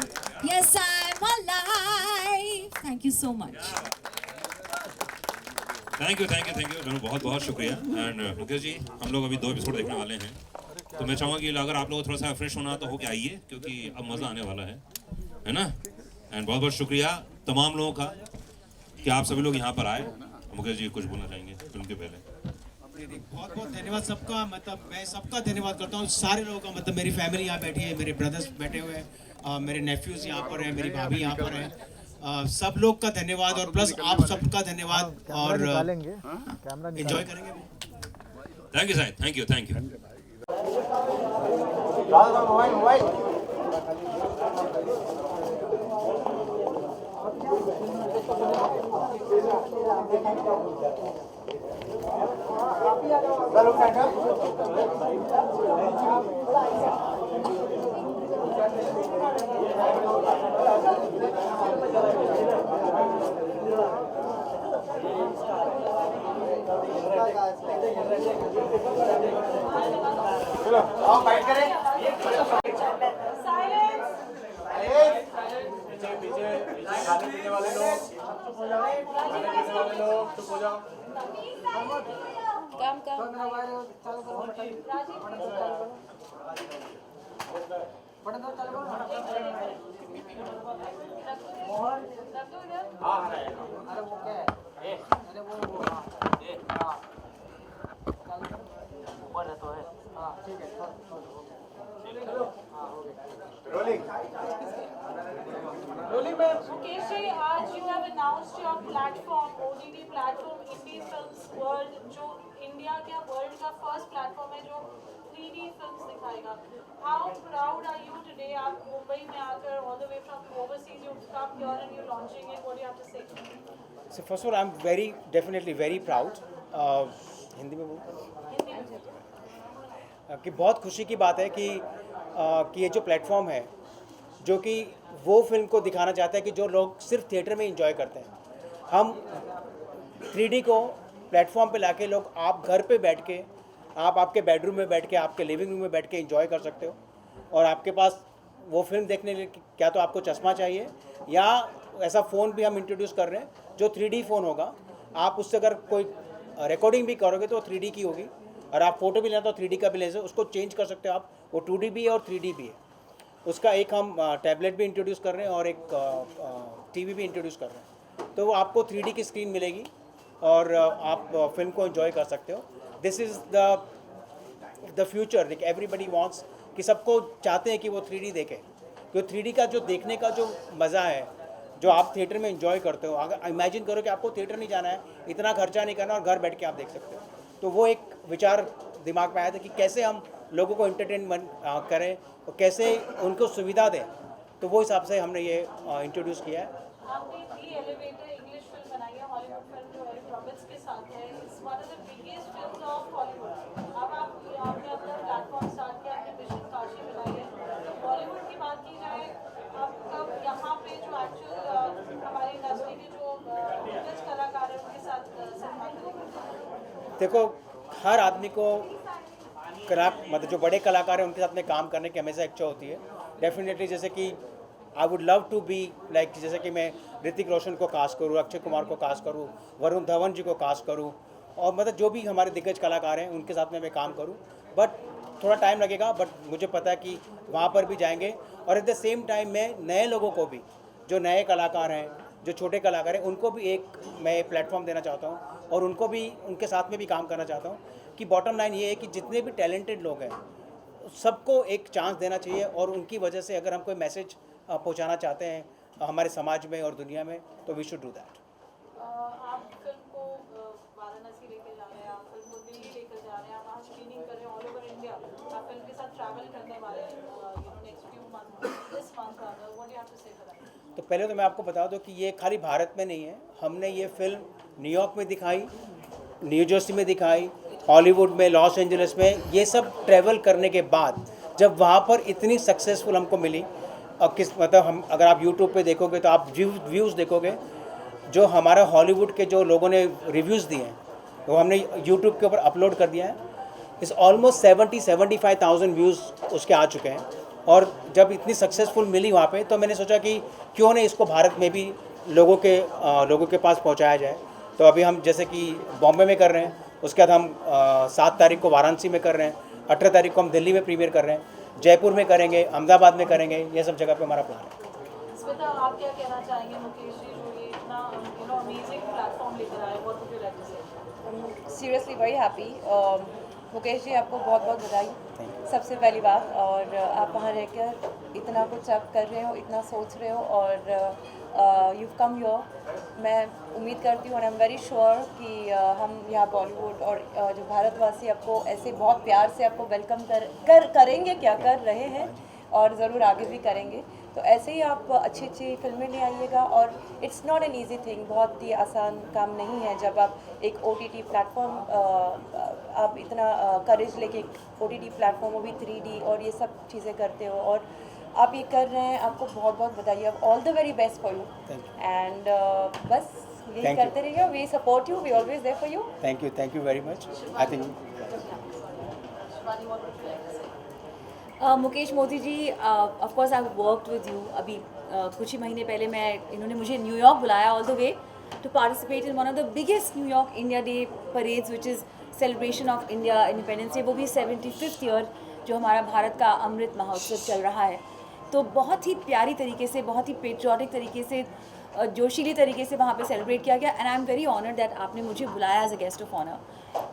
Yes, I'm alive. Thank you so much. Thank you बहुत बहुत शुक्रिया. एंड मुकेश जी हम लोग अभी 2 एपिसोड देखने वाले हैं, तो मैं चाहूँगा कि अगर आप लोग थोड़ा सा फ्रेश होना तो होके आइए क्योंकि अब मज़ा आने वाला है ना. एंड बहुत बहुत शुक्रिया तमाम लोगों का कि आप सभी लोग यहाँ पर आए. मुकेश जी कुछ बोलना चाहेंगे फिल्म के पहले? बहुत बहुत धन्यवाद सबका. मतलब मैं सबका धन्यवाद करता हूँ, सारे लोगों का. मतलब मेरी फैमिली यहाँ बैठी है, मेरे ब्रदर्स बैठे हुए हैं, मेरे नेफ्यूज़ यहाँ पर हैं, मेरी भाभी यहाँ पर हैं. सब लोग का धन्यवाद और प्लस आप सबका धन्यवाद. और एंजॉय करेंगे. थैंक यू साहब. Thank you. चलो आओ फाइट करें. पीछे खाने पीने वाले लोग चुप हो जाओ. खाने पीने वाले लोग चुप हो जाओ. Mukesh ji, आज you have announced your platform, OTT platform, Indie Films World, जो इंडिया का वर्ल्ड का फर्स्ट प्लेटफॉर्म है जो 3D फिल्म्स दिखाएगा. How proud are you today? आप मुंबई में आकर all the way from overseas you've come here and you're launching it. What do you have to say? So first of all, I'm definitely very proud. Hindi में बोल कि बहुत खुशी की बात है कि ये जो प्लेटफॉर्म है जो कि वो फिल्म को दिखाना चाहता है कि जो लोग सिर्फ थिएटर में एंजॉय करते हैं. हम 3D को प्लेटफॉर्म पे लाके लोग आप घर पे बैठ के, आप आपके बेडरूम में बैठ के, आपके लिविंग रूम में बैठ के एंजॉय कर सकते हो। और आपके पास वो फिल्म देखने के लिए क्या तो आपको चश्मा चाहिए, या ऐसा फ़ोन भी हम इंट्रोड्यूस कर रहे हैं जो 3D फ़ोन होगा। आप उससे अगर कोई रिकॉर्डिंग भी करोगे तो 3D की होगी, और आप फोटो भी लेना तो 3D का भी ले सकते हो, उसको चेंज कर सकते हो आप, वो 2D भी है और 3D भी है। उसका एक हम टैबलेट भी इंट्रोड्यूस कर रहे हैं और एक टीवी भी इंट्रोड्यूस कर रहे हैं। तो वो आपको 3D की स्क्रीन मिलेगी और आप फिल्म को एंजॉय कर सकते हो। This is the future. Like everybody wants कि सबको चाहते हैं कि वो 3D देखें, क्योंकि 3D का जो देखने का जो मज़ा है, जो आप थिएटर में एंजॉय करते हो, अगर इमेजिन करो कि आपको थिएटर नहीं जाना है, इतना खर्चा नहीं करना और घर बैठ के आप देख सकते हो। तो वो एक विचार दिमाग में आया था कि कैसे हम लोगों को एंटरटेनमेंट करें और कैसे उनको सुविधा दें। तो वो हिसाब से हमने ये इंट्रोड्यूस किया है। आपने दी एलिवेटर इंग्लिश फिल्म बनाई है, हॉलीवुड फिल्म जो एरिक रॉबर्ट्स के साथ है। It's one of the biggest films of Hollywood. अब आपने अपना प्लेटफॉर्म स्टार्ट किया, आपने मिशन काशी बनाई है। तो बॉलीवुड की बात की जाए, अब कब यहाँ पे जो एक्चुअल हमारी इंडस्ट्री के जो दिग्गज कलाकार हैं उनके साथ संबंध? देखो, हर आदमी को मतलब जो बड़े कलाकार हैं उनके साथ में काम करने की हमेशा इच्छा होती है। डेफिनेटली, जैसे कि I would love to be like, जैसे कि मैं ऋतिक रोशन को कास्ट करूँ, अक्षय कुमार को कास्ट करूँ, वरुण धवन जी को कास्ट करूँ, और मतलब जो भी हमारे दिग्गज कलाकार हैं उनके साथ में मैं काम करूँ। बट थोड़ा टाइम लगेगा, बट मुझे पता है कि वहाँ पर भी जाएंगे। और एट द सेम टाइम मैं नए लोगों को भी, जो नए कलाकार हैं, जो छोटे कलाकार हैं, उनको भी एक मैं प्लेटफॉर्म देना चाहता हूँ और उनको भी उनके साथ में भी काम करना चाहता हूँ। कि बॉटम लाइन ये है कि जितने भी टैलेंटेड लोग हैं सबको एक चांस देना चाहिए, और उनकी वजह से अगर हम कोई मैसेज पहुंचाना चाहते हैं हमारे समाज में और दुनिया में, तो वी शुड डू दैट। आप फिल्म को वाराणसी लेकर जा रहे हैं, आप फिल्म को दिल्ली लेकर जा रहे हैं, आप वहाँ स्क्रीनिंग कर रहे हैं ऑल ओवर इंडिया। आप फिल्म के साथ ट्रैवल करने वाले हैं next few month, this month. What you have to say for that? तो पहले तो मैं आपको बता दूं कि ये खाली भारत में नहीं है। हमने ये फिल्म न्यूयॉर्क में दिखाई, न्यू जर्सी में दिखाई, हॉलीवुड में, लॉस एंजलिस में। ये सब ट्रैवल करने के बाद जब वहाँ पर इतनी सक्सेसफुल हमको मिली, और मतलब हम अगर आप यूट्यूब पे देखोगे तो आप व्यूज़ देखोगे, जो हमारा हॉलीवुड के जो लोगों ने रिव्यूज़ दिए हैं वो हमने यूट्यूब के ऊपर अपलोड कर दिया है। इस ऑलमोस्ट 70-75,000 व्यूज़ उसके आ चुके हैं। और जब इतनी सक्सेसफुल मिली वहाँ पे, तो मैंने सोचा कि क्यों नहीं इसको भारत में भी लोगों के पास पहुँचाया जाए। तो अभी हम जैसे कि बॉम्बे में कर रहे हैं, उसके बाद हम 7 तारीख को वाराणसी में कर रहे हैं, 18 तारीख को हम दिल्ली में प्रीमियर कर रहे हैं, जयपुर में करेंगे, अहमदाबाद में करेंगे। ये सब जगह पे हमारा प्लान है। स्मिता, आप क्या कहना चाहेंगे मुकेश जी जो ये इतना अमेजिंग प्लेटफॉर्म लेकर आए? What would you like to say? Seriously very happy. Mukesh ji, आपको बहुत बहुत बधाई सबसे पहली बात। और आप वहाँ रहकर इतना कुछ आप कर रहे हो, इतना सोच रहे हो, और यू कम योर। मैं उम्मीद करती हूँ और आई एम वेरी श्योर कि हम यहाँ बॉलीवुड और जो भारतवासी आपको ऐसे बहुत प्यार से आपको वेलकम करेंगे, क्या कर रहे हैं, और ज़रूर आगे भी करेंगे। तो ऐसे ही आप अच्छी अच्छी फिल्में ले आइएगा। और it's not an easy thing, बहुत ही आसान काम नहीं है जब आप एक OTT प्लेटफॉर्म, आप इतना करेज लेके एक OTT प्लेटफॉर्म, वो भी 3D और ये सब चीज़ें करते हो, और आप ये कर रहे हैं। आपको बहुत बहुत बधाई। All the very best for you. And बस यही करते रहिए। We support you, we always there for you. Thank you very much. I think Mukesh Modi ji, of course I worked with you. अभी कुछ ही महीने पहले इन्होंने मुझे न्यूयॉर्क बुलाया all the way to participate in one of the biggest New York India day parades, which is celebration of India independence day, वो भी 75th ईयर जो हमारा भारत का अमृत महोत्सव चल रहा है। तो बहुत ही प्यारी तरीके से, बहुत ही पेट्रियाटिक तरीके से, जोशीली तरीके से वहाँ पे सेलिब्रेट किया गया। And I am very honoured that आपने मुझे बुलाया as a guest of honour.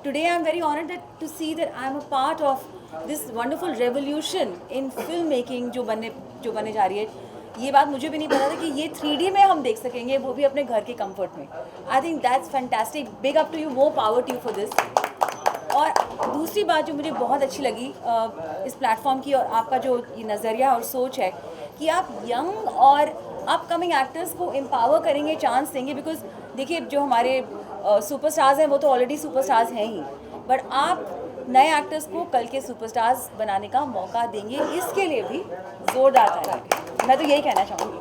Today I am very honoured that to see that I am a part of this wonderful revolution in film making जो बनने जा रही है। ये बात मुझे भी नहीं पता था कि ये 3D में हम देख सकेंगे, वो भी अपने घर के कंफर्ट में। I think that's fantastic. Big up to you, more power to you for this. और दूसरी बात जो मुझे बहुत अच्छी लगी इस प्लेटफॉर्म की, और आपका जो ये नज़रिया और सोच है कि आप यंग और अपकमिंग एक्टर्स को एम्पावर करेंगे, चांस देंगे। बिकॉज देखिए, जो हमारे सुपरस्टार्स हैं वो तो ऑलरेडी सुपरस्टार्स हैं ही, बट आप नए एक्टर्स को कल के सुपरस्टार्स बनाने का मौका देंगे, इसके लिए भी जोरदार तालियां। मैं तो यही कहना चाहूँगी।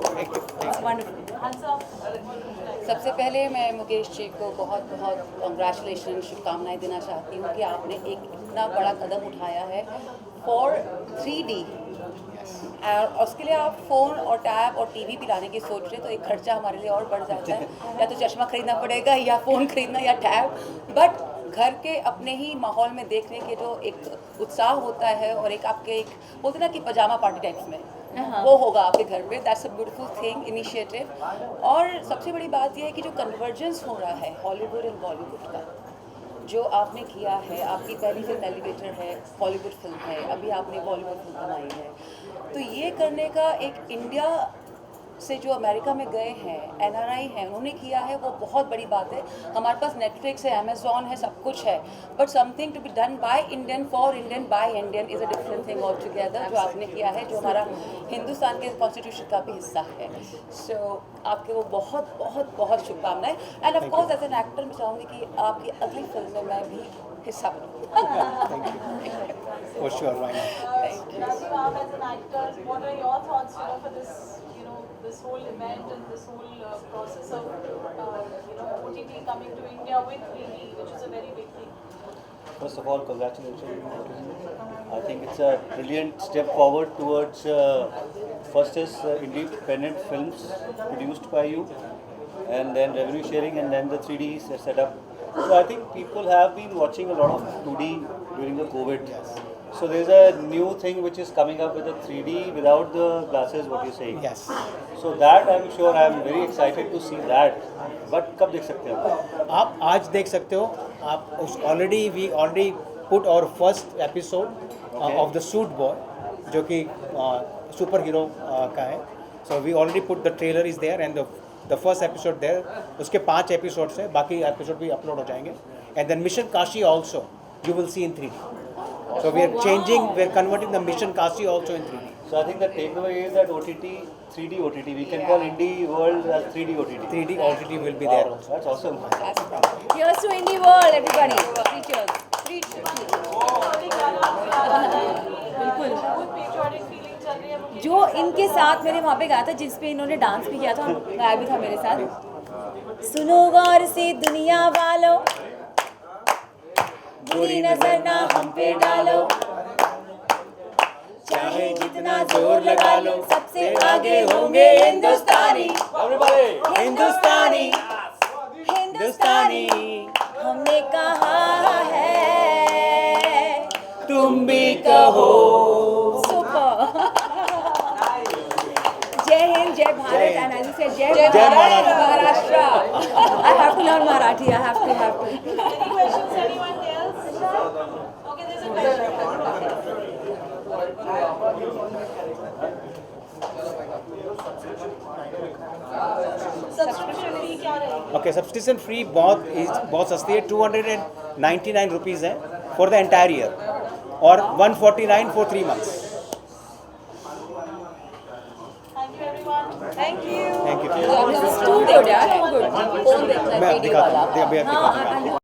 वंडरफुल। सबसे पहले मैं मुकेश जी को बहुत बहुत कंग्रेचुलेशन शुभकामनाएं देना चाहती हूँ कि आपने एक इतना बड़ा कदम उठाया है फॉर 3D और उसके लिए आप फ़ोन और टैब और टीवी भी लाने की सोच रहे तो एक खर्चा हमारे लिए और बढ़ जाता है या तो चश्मा खरीदना पड़ेगा या फ़ोन खरीदना या टैब बट घर के अपने ही माहौल में देखने के जो एक उत्साह होता है और एक आपके एक बोलते ना कि पजामा पार्टी टाइप्स में वो होगा आपके घर पे that's a beautiful thing initiative और सबसे बड़ी बात ये है कि जो कन्वर्जेंस हो रहा है हॉलीवुड एंड बॉलीवुड का जो आपने किया है आपकी पहली फिल्म एलिवेटर है हॉलीवुड फिल्म है अभी आपने बॉलीवुड फिल्म बनाई है तो ये करने का एक इंडिया से जो अमेरिका में गए हैं NRI हैं उन्होंने किया है वो बहुत बड़ी बात है हमारे पास नेटफ्लिक्स है अमेजोन है सब कुछ है but something to be done by Indian for Indian by Indian is a different thing all together जो आपने किया है जो हमारा हिंदुस्तान के कॉन्स्टिट्यूशन का भी हिस्सा है सो आपके वो बहुत बहुत बहुत शुभकामनाएं and of course as an actor मैं चाहूँगी कि आपकी अगली फिल्म में मैं भी हिस्सा बनूँ For sure, why not? Rajiv, as an actor, what are your thoughts, for this, this whole event and this whole process of, OTT coming to India with 3D, which is a very big thing? First of all, congratulations. I think it's a brilliant step forward towards first is independent films produced by you, and then revenue sharing, and then the 3D set up. So I think people have been watching a lot of 2D during the COVID. So there's a new thing which is coming up with the 3D without the glasses, what you're saying. Yes. So that I'm sure I'm very excited to see that. But कब देख सकते हो? आप आज देख सकते हो आप we already put our first episode of the Suit Boy जो कि सुपर हीरो का है so we already put the trailer is there and the first episode there उसके 5 episodes है बाकी episode भी upload हो जाएंगे and then Mission Kashi also you will see in 3D so we are converting the Mission Kashi also in 3D. So I think the takeaway is that OTT, 3D OTT, we can call Indie World as 3D OTT. 3D OTT will be there also. That's awesome. Here's to Indie World, everybody. Three cheers. Three cheers. बिल्कुल जो इनके साथ मेरे वहाँ पे गाया था जिस पे इन्होंने डांस भी किया था गाया भी था मेरे साथ सुनो गौर से दुनिया वालों बुरी नजर ना हम पे डालो चाहे जितना जोर लगा लो सबसे आगे होंगे हिंदुस्तानी हिंदुस्तानी हिंदुस्तानी हमने कहा है तुम भी कहो सुपर जय हिंद जय Bharat and as you said जय Bharat Maharashtra I have to learn Marathi I have to Any questions anyone else? Okay, there's a question. Subscription fee क्या रहेगी? ओके सब्सक्रिप्शन फ्री बहुत सस्ती है 299 रुपीज़ है फॉर द एंटायर ईयर और 149 for 3 months. Thank you. Thank you. Studio यार गुड ओन देखना वीडियो वाला दिखा